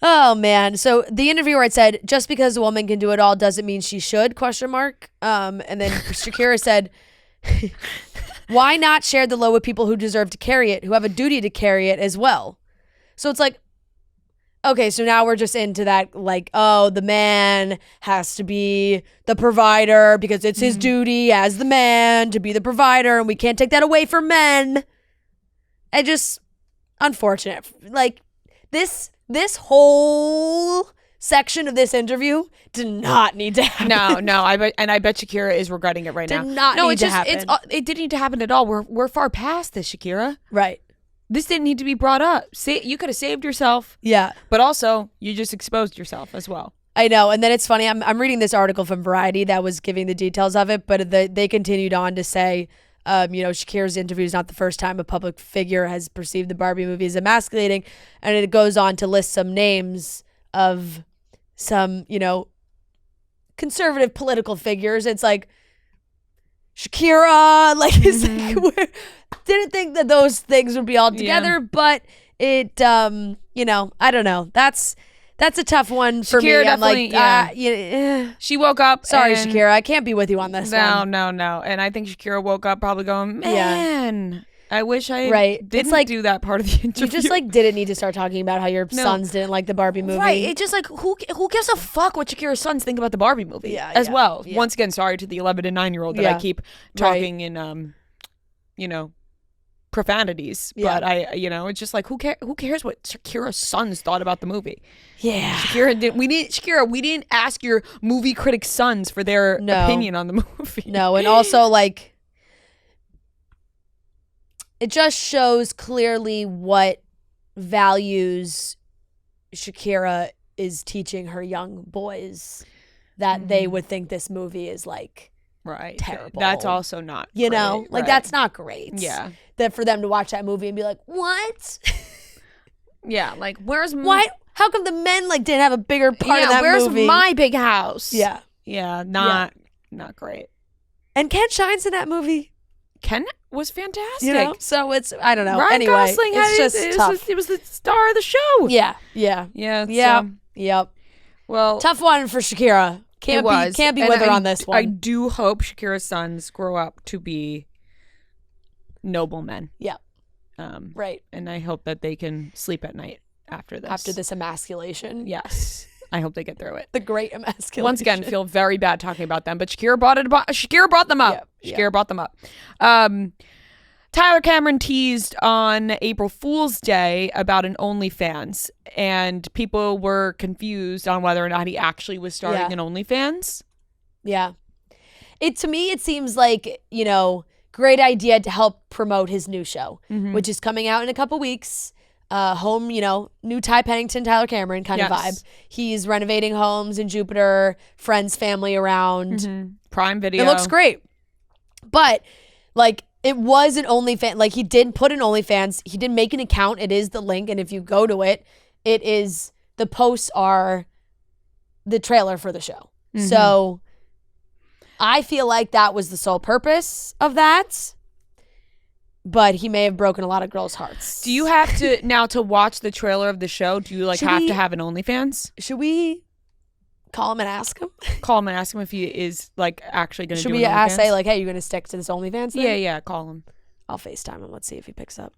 Oh man. So the interviewer had said, just because a woman can do it all doesn't mean she should, ? And then Shakira said, why not share the load with people who deserve to carry it, who have a duty to carry it as well? So it's okay, so now we're just into that, the man has to be the provider because it's his duty as the man to be the provider, and we can't take that away from men. And just unfortunate. This whole section of this interview did not need to happen. No, I bet Shakira is regretting it right now. Did not need to happen. It didn't need to happen at all. We're far past this, Shakira. Right. This didn't need to be brought up. You could have saved yourself. Yeah. But also, you just exposed yourself as well. I know. And then it's funny. I'm reading this article from Variety that was giving the details of it, but they continued on to say, Shakira's interview is not the first time a public figure has perceived the Barbie movie as emasculating. And it goes on to list some names of some, conservative political figures. It's Shakira, didn't think that those things would be all together, but it, I don't know. That's a tough one for Shakira me. She woke up. Sorry, Shakira, I can't be with you on this one. No. And I think Shakira woke up probably going, man, I wish I didn't do that part of the interview. You just didn't need to start talking about how your sons didn't like the Barbie movie. Right. It's just who gives a fuck what Shakira's sons think about the Barbie movie well. Yeah. Once again, sorry to the 11 and 9-year-old that I keep talking in, profanities. But it's just who cares what Shakira's sons thought about the movie? Yeah. Shakira, we didn't ask your movie critic sons for their opinion on the movie. No, and also it just shows clearly what values Shakira is teaching her young boys, that they would think this movie is terrible. That's also not great, right? That's not great. Yeah. That for them to watch that movie and be like, what? Yeah, where's why? How come the men didn't have a bigger part of that movie? Where's my big house? Yeah. Yeah, not great. And Ken shines in that movie. Ken was fantastic. So it's, I don't know. Ryan anyway, Gosling it's tough. It was the star of the show. Yeah. Yep. Well, tough one for Shakira. Can't be with her on this one. I do hope Shakira's sons grow up to be noble men. Yeah. Right. And I hope that they can sleep at night after this. After this emasculation. Yes. I hope they get through it. The great emasculation. Once again, feel very bad talking about them, but Shakira brought them up. Shakira brought them up. Tyler Cameron teased on April Fool's Day about an OnlyFans, and people were confused on whether or not he actually was starting an OnlyFans. Yeah. To me, it seems like, great idea to help promote his new show, which is coming out in a couple weeks. Home, new Ty Pennington, Tyler Cameron kind of vibe. He's renovating homes in Jupiter, friends, family around. Prime Video. It looks great. But, it was an OnlyFans. He did put an OnlyFans. He did make an account. It is the link. And if you go to it, the posts are the trailer for the show. So I feel like that was the sole purpose of that. But he may have broken a lot of girls' hearts. Do you have to, now to watch the trailer of the show, do you have to have an OnlyFans? Should we call him and ask him? Call him and ask him if he is actually going to do Should an we OnlyFans? say hey, you're going to stick to this OnlyFans thing? Yeah, call him. I'll FaceTime him. Let's see if he picks up.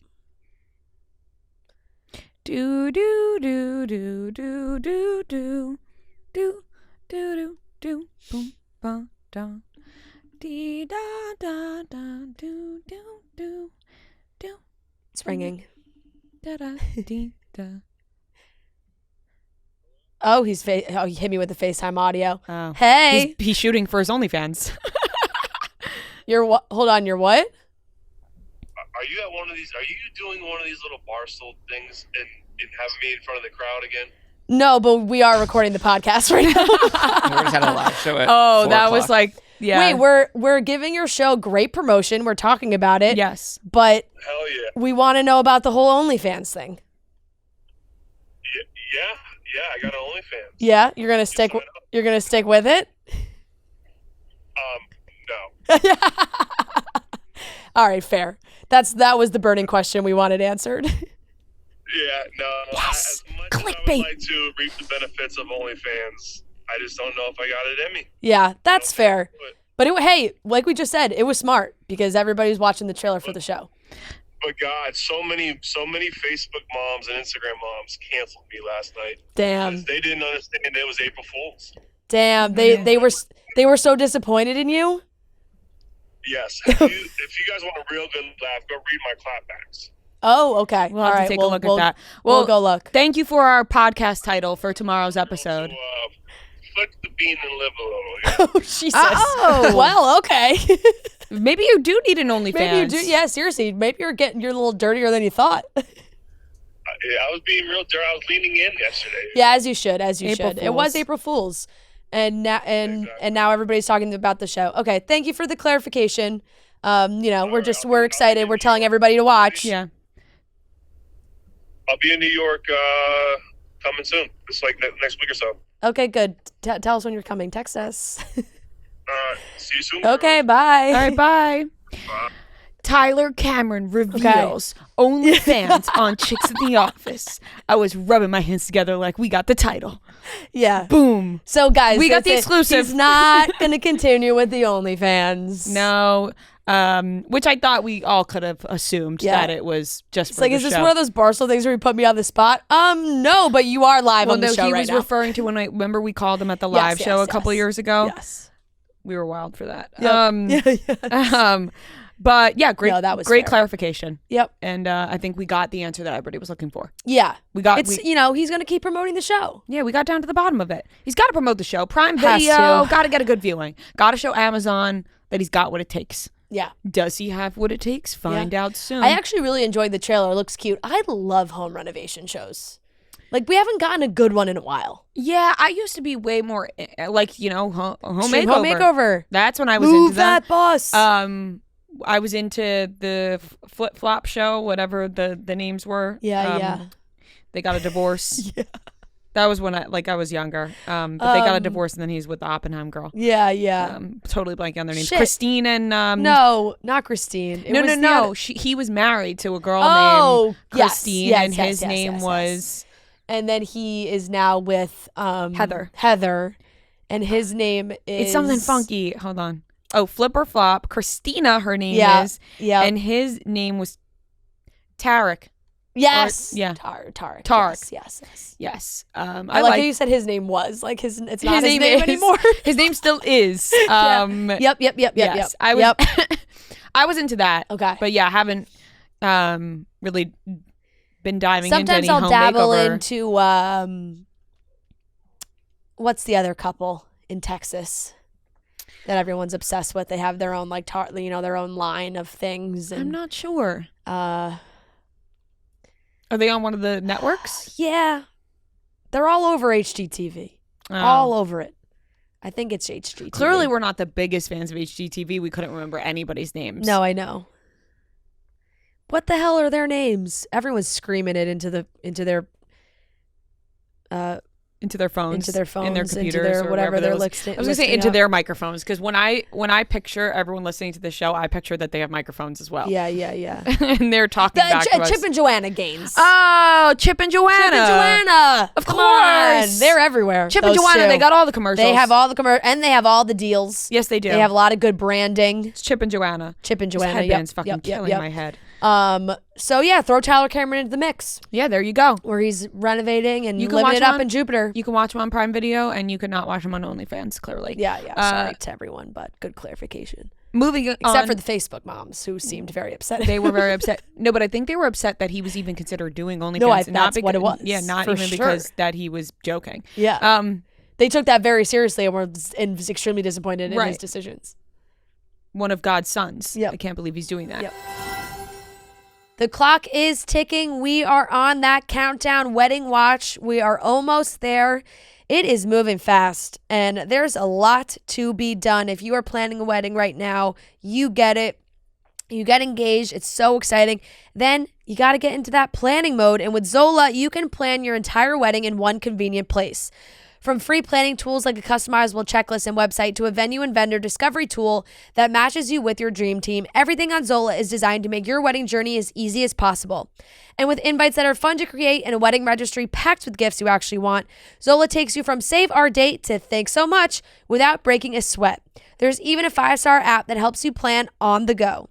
Do do do do do do do do do do boom ba da dee da da da do do do do. It's ringing. Da da dee da. Oh, he hit me with the FaceTime audio. Oh. Hey, he's shooting for his OnlyFans. You're what? Hold on, you're what? Are you at one of these? Are you doing one of these little barstool things and having me in front of the crowd again? No, but we are recording the podcast right now. We're just had a live show at 4 that was o'clock. Yeah. Wait, we're giving your show great promotion. We're talking about it. Yes. But hell yeah, we want to know about the whole OnlyFans thing. Yeah, I got an OnlyFans. Yeah, you're gonna stick with it. No. All right, fair. That was the burning question we wanted answered. Yeah, no. Yes. As much as I would like to reap the benefits of OnlyFans, I just don't know if I got it in me. Yeah, that's fair. But hey, like we just said, it was smart because everybody's watching the trailer for the show. But God, so many Facebook moms and Instagram moms canceled me last night. Damn. They didn't understand it was April Fool's. Damn. They were so disappointed in you. Yes. If you guys want a real good laugh, go read my clapbacks. Oh, okay. We'll have to take a look at that. We'll go look. Thank you for our podcast title for tomorrow's episode. So, flick the bean and live a little. Yeah. Oh, Jesus. Oh, well, okay. Maybe you do need an OnlyFans. Maybe you do. Yeah, seriously. Maybe you're a little dirtier than you thought. I was being real dirty. I was leaning in yesterday. Yeah, as you should. April It was April Fool's. And now everybody's talking about the show. Okay, thank you for the clarification. We're excited. We're telling everybody to watch. Yeah. I'll be in New York coming soon. It's next week or so. Okay, good. Tell us when you're coming. Text us. See you soon. Okay, bye. All right, bye. Bye. Tyler Cameron reveals OnlyFans on Chicks in the Office. I was rubbing my hands together like we got the title. Yeah. Boom. So, guys, we got the exclusive. He's not going to continue with the OnlyFans. No. Which I thought we all could have assumed that it was just for the is this show. one of those Barstool things where you put me on the spot? No, but you are live on the show right now. He was referring to when remember we called him at the live show a couple years ago? Yes. We were wild for that. Yes. But yeah, great, that was great fair. clarification. Yep. And I think we got the answer that everybody was looking for. Yeah. We got. He's going to keep promoting the show. Yeah, we got down to the bottom of it. He's got to promote the show. Prime Has Video. to. Got to get a good viewing. Got to show Amazon that he's got what it takes. Yeah. Does he have what it takes? Find out soon. I actually really enjoyed the trailer. It looks cute. I love home renovation shows. We haven't gotten a good one in a while. Yeah, I used to be way more home makeover. Home makeover. That's when I was Move into that. boss. I was into the Flip Flop show, whatever the names were. Yeah. They got a divorce. Yeah. That was when I was younger. But they got a divorce, and then he's with the Oppenheim girl. Yeah. Totally blanking on their names. Shit. Christine and no, not Christine. No. He was married to a girl named Christine, yes, and his name was. And then he is now with Heather. Heather, and his name is It's something funky. Hold on. Flip or Flop. Christina, her name is. Yeah. And his name was Tarek. Yes. Tarek. Yes. I like how you said his name was. Like it's not his name anymore. His name still is. Yep. Yes. I was into that. Okay. But yeah, I haven't really been diving Sometimes into any I'll dabble makeover. into what's the other couple in Texas that everyone's obsessed with? They have their own like their own line of things. And, I'm not sure. Are they on one of the networks? Yeah. They're all over HGTV. All over it. I think it's HGTV. Clearly, we're not the biggest fans of HGTV. We couldn't remember anybody's names. No, I know. What the hell are their names? Everyone's screaming it into their phones, in their computers, or whatever they're listening. I was gonna say into their microphones, because when I picture everyone listening to the show, I picture that they have microphones as well. Yeah. And they're talking back to us. Chip and Joanna Gaines. Oh, Chip and Joanna. Of course. On. They're everywhere. Chip and Joanna, they got all the commercials. They have all the commercials, and they have all the deals. Yes, they do. They have a lot of good branding. It's Chip and Joanna. This headband's fucking killing my head. So yeah, throw Tyler Cameron into the mix. Yeah, there you go. Where he's renovating and living it up in Jupiter. You can watch him on Prime Video, and you could not watch him on OnlyFans, clearly. Yeah. Sorry to everyone, but good clarification. Moving on. Except for the Facebook moms, who seemed very upset. They were very upset. No, but I think they were upset that he was even considered doing OnlyFans. No, that's what it was. Yeah, not even because that he was joking. Yeah. They took that very seriously and was extremely disappointed in his decisions. One of God's sons. Yep. I can't believe he's doing that. Yep. The clock is ticking. We are on that countdown wedding watch. We are almost there. It is moving fast, and there's a lot to be done. If you are planning a wedding right now, you get it. You get engaged. It's so exciting. Then you got to get into that planning mode. And with Zola, you can plan your entire wedding in one convenient place. From free planning tools like a customizable checklist and website to a venue and vendor discovery tool that matches you with your dream team, everything on Zola is designed to make your wedding journey as easy as possible. And with invites that are fun to create and a wedding registry packed with gifts you actually want, Zola takes you from save our date to thanks so much without breaking a sweat. There's even a 5-star app that helps you plan on the go.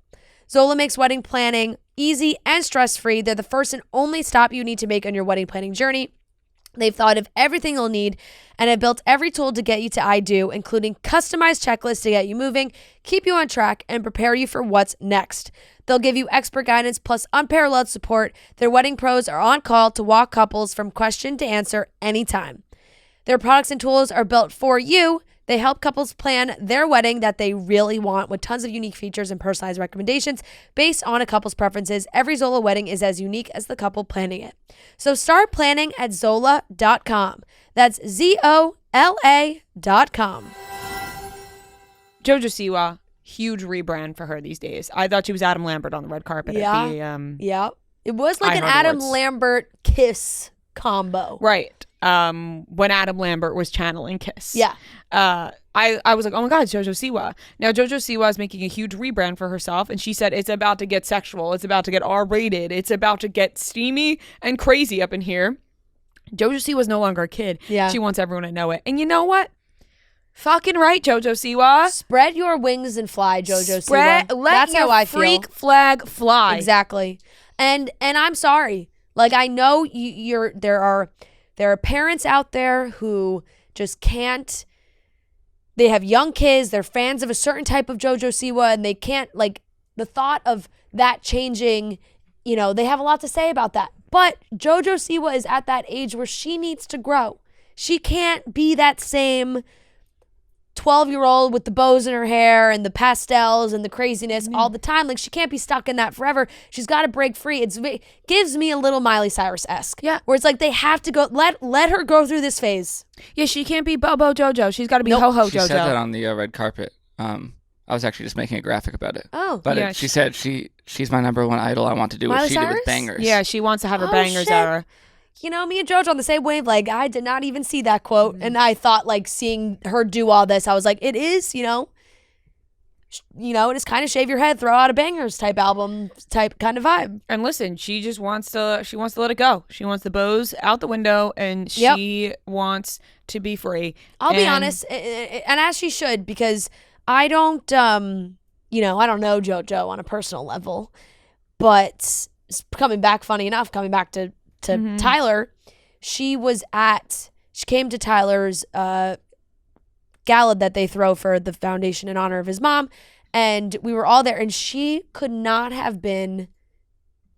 Zola makes wedding planning easy and stress-free. They're the first and only stop you need to make on your wedding planning journey. They've thought of everything you'll need and have built every tool to get you to I do, including customized checklists to get you moving, keep you on track, and prepare you for what's next. They'll give you expert guidance plus unparalleled support. Their wedding pros are on call to walk couples from question to answer anytime. Their products and tools are built for you. They help couples plan their wedding that they really want with tons of unique features and personalized recommendations based on a couple's preferences. Every Zola wedding is as unique as the couple planning it. So start planning at Zola.com. That's Zola.com. JoJo Siwa, huge rebrand for her these days. I thought she was Adam Lambert on the red carpet. Yeah. It was like an Adam Lambert Kiss combo. Right. When Adam Lambert was channeling Kiss. Yeah. I was like, oh my God, it's JoJo Siwa. Now JoJo Siwa is making a huge rebrand for herself, and she said it's about to get sexual, it's about to get R-rated, it's about to get steamy and crazy up in here. JoJo Siwa's no longer a kid. Yeah. She wants everyone to know it. And you know what? Fucking right, JoJo Siwa. Spread your wings and fly, JoJo Siwa. That's how I feel. Freak flag fly. Exactly. And I'm sorry. Like, I know there are parents out there who just can't. They have young kids. They're fans of a certain type of JoJo Siwa, and they can't, like, the thought of that changing, they have a lot to say about that. But JoJo Siwa is at that age where she needs to grow. She can't be that same 12-year-old with the bows in her hair and the pastels and the craziness all the time. Like, she can't be stuck in that forever. She's got to break free. It gives me a little Miley Cyrus-esque. Yeah. Where it's like they have to go, let her go through this phase. Yeah, she can't be Bobo JoJo. She's got to be Ho-Ho JoJo. She said that on the red carpet. I was actually just making a graphic about it. Oh. But yeah, she said she's my number one idol. I want to do what she did with bangers. Yeah, she wants to have her bangers era. Me and JoJo on the same wave. Like, I did not even see that quote. And I thought, like, seeing her do all this, I was like, it is, it is kind of shave your head, throw out a bangers type album type kind of vibe. And listen, she just wants to let it go. She wants the bows out the window, and she wants to be free. I'll be honest, and as she should, because I don't, you know, I don't know JoJo on a personal level, but coming back to Tyler, she came to Tyler's gala that they throw for the foundation in honor of his mom, and we were all there, and she could not have been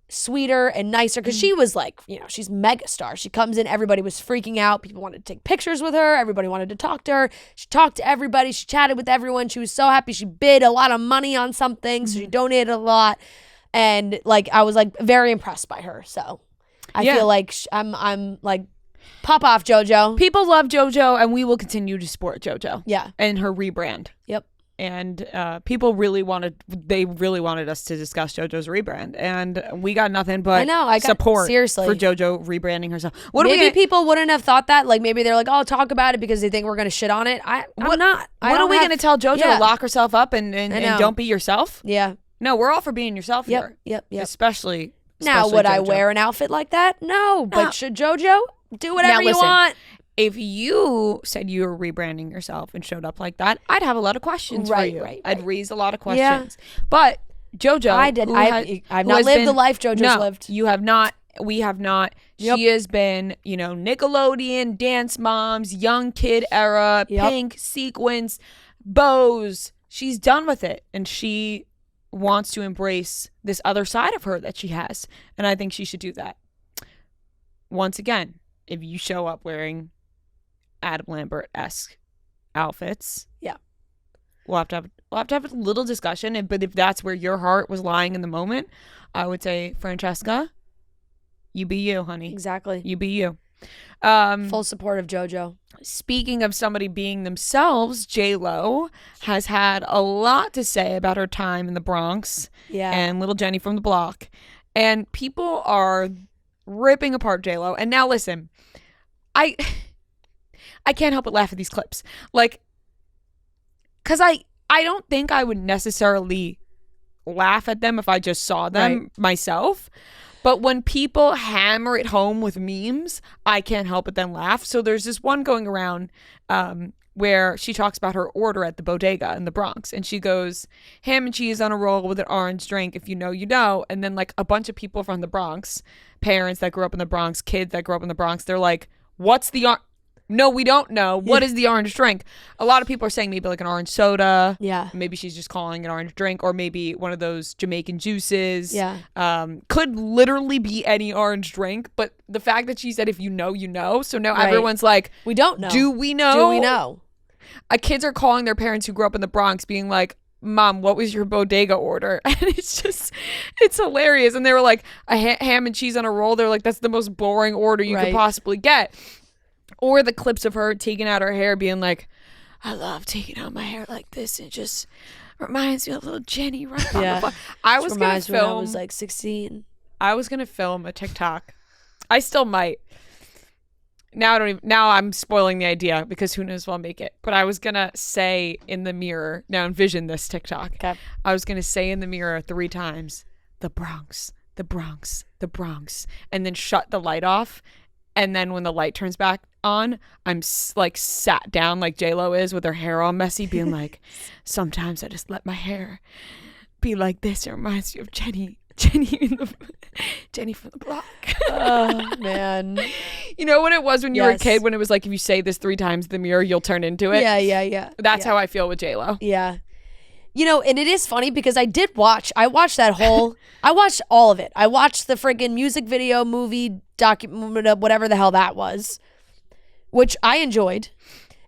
sweeter and nicer, because she was like, you know, she's mega star. She comes in, everybody was freaking out, people wanted to take pictures with her, everybody wanted to talk to her. She talked to everybody, she chatted with everyone, she was so happy. She bid a lot of money on something, so she donated a lot, and like I was like very impressed by her. So I feel like I'm like, pop off, JoJo. People love JoJo, and we will continue to support JoJo. Yeah. And her rebrand. Yep. And people really wanted us to discuss JoJo's rebrand, and we got nothing but support seriously for JoJo rebranding herself. Maybe people wouldn't have thought that. Like maybe they're like, "Oh, talk about it," because they think we're gonna shit on it. I'm not. What are we gonna tell JoJo to lock herself up and don't be yourself? Yeah. No, we're all for being yourself here. Yep. Especially now, would JoJo. I wear an outfit like that? No, but should JoJo do whatever you want? If you said you were rebranding yourself and showed up like that, I'd have a lot of questions for you. Right. I'd raise a lot of questions. But JoJo, I've not lived the life JoJo's lived. You have not. We have not. Yep. She has been, you know, Nickelodeon, Dance Moms, Young Kid era, pink sequins, bows. She's done with it, and she wants to embrace this other side of her that she has, and I think she should do that. Once again, if you show up wearing Adam Lambert-esque outfits, we'll have to have a little discussion. But if that's where your heart was lying in the moment, I would say, Francesca, you be you, honey. Exactly. You be you. Full support of JoJo. Speaking of somebody being themselves, J-Lo has had a lot to say about her time in the Bronx and little Jenny from the block, and people are ripping apart J-Lo. And now listen, I can't help but laugh at these clips. Like, because I don't think I would necessarily laugh at them if I just saw them myself. But when people hammer it home with memes, I can't help but then laugh. So there's this one going around where she talks about her order at the bodega in the Bronx. And she goes, ham and cheese on a roll with an orange drink. If you know, you know. And then like a bunch of people from the Bronx, parents that grew up in the Bronx, kids that grew up in the Bronx, they're like, what's the No, we don't know. What is the orange drink? A lot of people are saying maybe like an orange soda. Yeah. Maybe she's just calling it orange drink, or maybe one of those Jamaican juices. Yeah. Could literally be any orange drink. But the fact that she said, if you know, you know. So now everyone's like, we don't know. Do we know? Do we know? Kids are calling their parents who grew up in the Bronx being like, Mom, what was your bodega order? And it's hilarious. And they were like, a ham and cheese on a roll. They're like, that's the most boring order you could possibly get. Or the clips of her taking out her hair being like, I love taking out my hair like this. It just reminds me of little Jenny right on the block. I was going to film. I was like 16. I was going to film a TikTok. I still might. Now I'm spoiling the idea because who knows if I'll make it. But I was going to say in the mirror, now envision this TikTok. Okay. I was going to say in the mirror 3 times, the Bronx, the Bronx, the Bronx, and then shut the light off. And then when the light turns back on, I'm like sat down like J-Lo is with her hair all messy, being like, sometimes I just let my hair be like this. It reminds me of Jenny from the block. Oh, man. You know what it was when you were a kid, when it was like, if you say this 3 times in the mirror, you'll turn into it? Yeah. That's how I feel with J-Lo. Yeah. You know, and it is funny because I watched all of it. I watched the freaking music video, movie, document, whatever the hell that was, which I enjoyed.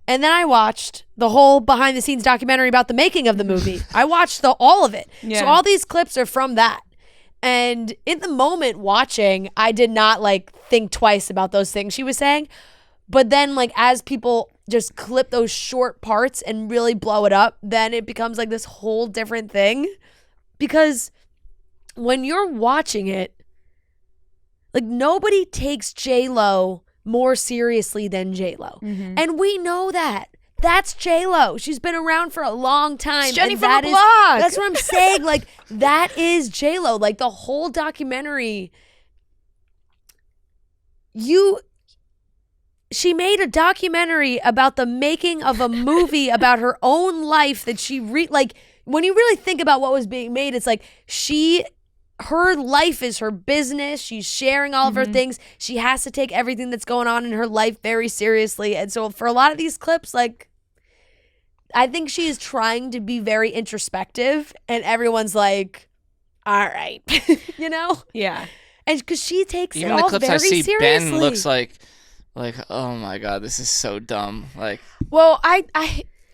And then I watched the whole behind the scenes documentary about the making of the movie. I watched all of it. Yeah. So all these clips are from that. And in the moment watching, I did not like think twice about those things she was saying. But then like as people just clip those short parts and really blow it up, then it becomes like this whole different thing. Because when you're watching it, like nobody takes J-Lo more seriously than J-Lo. Mm-hmm. And we know that. That's J-Lo. She's been around for a long time. It's Jenny from the block. That's what I'm saying. Like, that is J-Lo. Like, the whole documentary, she made a documentary about the making of a movie about her own life that she like when you really think about what was being made, it's like her life is her business. She's sharing all of her things. She has to take everything that's going on in her life very seriously. And so for a lot of these clips, like, I think she is trying to be very introspective, and everyone's like, all right, you know? Yeah. And because she takes even it the all clips very I see, seriously. Ben looks like, oh my God, this is so dumb. Like, well,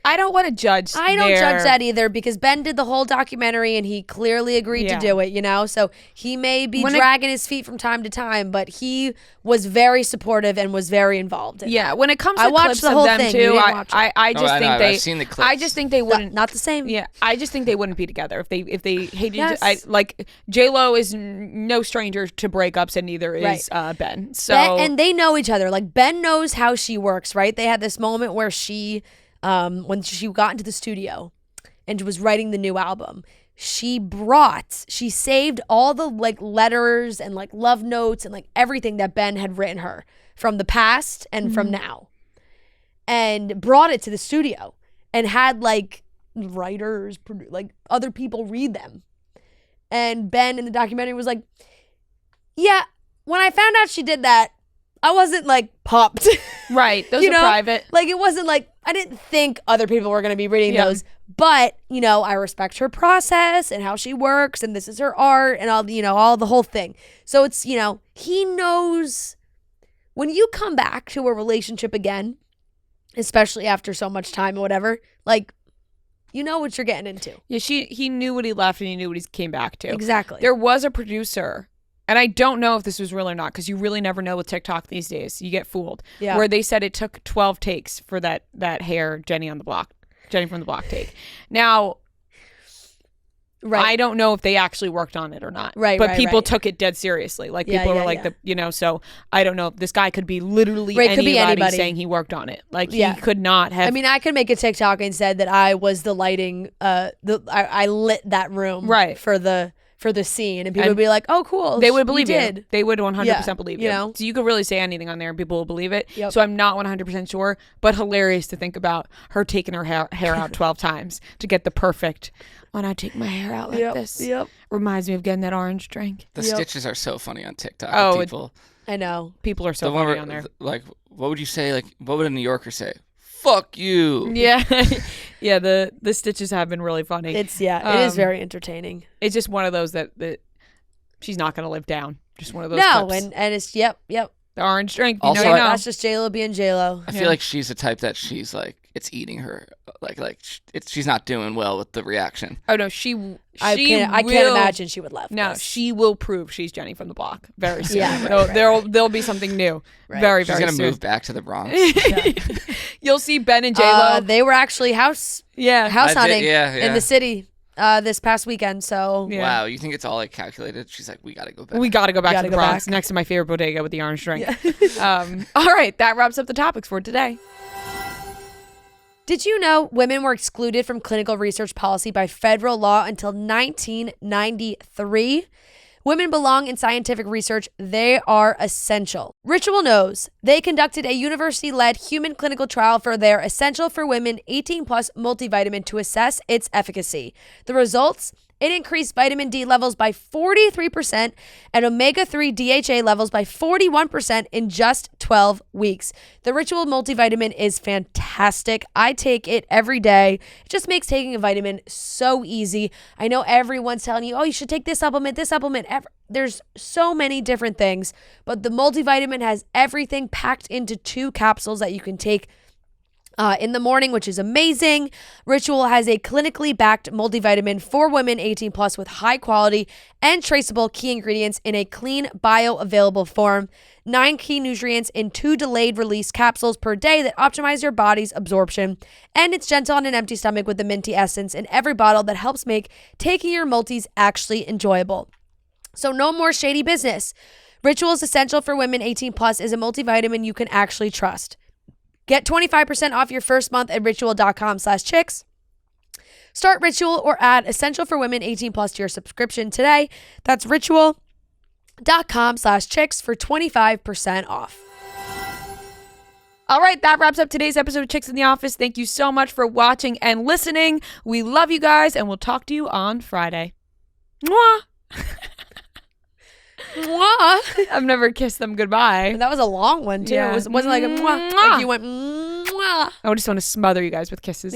I don't want to judge. I don't judge that either, because Ben did the whole documentary and he clearly agreed to do it, you know? So he may be dragging his feet from time to time, but he was very supportive and was very involved in it. When it comes to I watched clips the whole of them thing. too, I just think they I've seen the clips. I just think they wouldn't not the same. Yeah, I just think they wouldn't be together if they hated Yes. like J-Lo is no stranger to breakups, and neither is Ben. So and they know each other. Like, Ben knows how she works, right? They had this moment where she when she got into the studio and was writing the new album, she saved all the like letters and like love notes and like everything that Ben had written her from the past and from now, and brought it to the studio and had like writers, like other people read them. And Ben in the documentary was like, yeah, when I found out she did that, I wasn't like pumped. Right. Those are private. Like, it wasn't like, I didn't think other people were going to be reading those, but, you know, I respect her process and how she works, and this is her art and all, you know, all the whole thing. So it's, you know, he knows when you come back to a relationship again, especially after so much time or whatever, like, you know what you're getting into. Yeah, he knew what he left and he knew what he came back to. Exactly. There was a producer, and I don't know if this was real or not, because you really never know with TikTok these days. You get fooled. Yeah. Where they said it took 12 takes for that hair Jenny from the Block take. Now, I don't know if they actually worked on it or not. Right. But people took it dead seriously. Like, people were like, so I don't know. This guy could be literally anybody saying he worked on it. Like, he could not have. I mean, I could make a TikTok and said that I was the lighting, I lit that room for the scene, and people would be like, oh, cool. They would believe you. They would 100% believe you. You know? So you could really say anything on there and people will believe it. Yep. So I'm not 100% sure, but hilarious to think about her taking her hair out 12 times to get the perfect, when I take my hair out like this. Yep. Reminds me of getting that orange drink. The stitches are so funny on TikTok. Oh, people. I know. People are so funny on there. Like, what would you say? Like, what would a New Yorker say? Fuck you. Yeah. Yeah, the stitches have been really funny. It is very entertaining. It's just one of those that she's not going to live down. Just one of those clips. and it's yep. The orange drink. Also, that's just J-Lo being J-Lo. I feel like she's the type that she's like, it's eating her. She's not doing well with the reaction. Oh no, I can't imagine she would love. No, this. she will prove she's Jenny from the Block very soon. Yeah, there'll be something new. Very, she's very gonna soon. move back to the Bronx. You'll see Ben and J-Lo. They were actually house hunting in the city this past weekend. So wow, you think it's all like calculated? She's like, we gotta go back. We gotta go back to the Bronx, next to my favorite bodega with the orange drink. All right, that wraps up the topics for today. Did you know women were excluded from clinical research policy by federal law until 1993? Women belong in scientific research. They are essential. Ritual knows. They conducted a university-led human clinical trial for their Essential for Women 18+ multivitamin to assess its efficacy. The results? It increased vitamin D levels by 43% and omega-3 DHA levels by 41% in just 12 weeks. The Ritual multivitamin is fantastic. I take it every day. It just makes taking a vitamin so easy. I know everyone's telling you, oh, you should take this supplement. There's so many different things, but the multivitamin has everything packed into 2 capsules that you can take in the morning, which is amazing. Ritual has a clinically backed multivitamin for women 18+ with high quality and traceable key ingredients in a clean, bioavailable form. 9 key nutrients in 2 delayed release capsules per day that optimize your body's absorption. And it's gentle on an empty stomach with the minty essence in every bottle that helps make taking your multis actually enjoyable. So no more shady business. Ritual's Essential for Women 18+ is a multivitamin you can actually trust. Get 25% off your first month at ritual.com/chicks. Start Ritual or add Essential for Women 18+ to your subscription today. That's ritual.com/chicks for 25% off. All right, that wraps up today's episode of Chicks in the Office. Thank you so much for watching and listening. We love you guys, and we'll talk to you on Friday. Mwah! Mwah! I've never kissed them goodbye. That was a long one, too. Yeah. It wasn't like a mwah. Like you went mwah. I just want to smother you guys with kisses.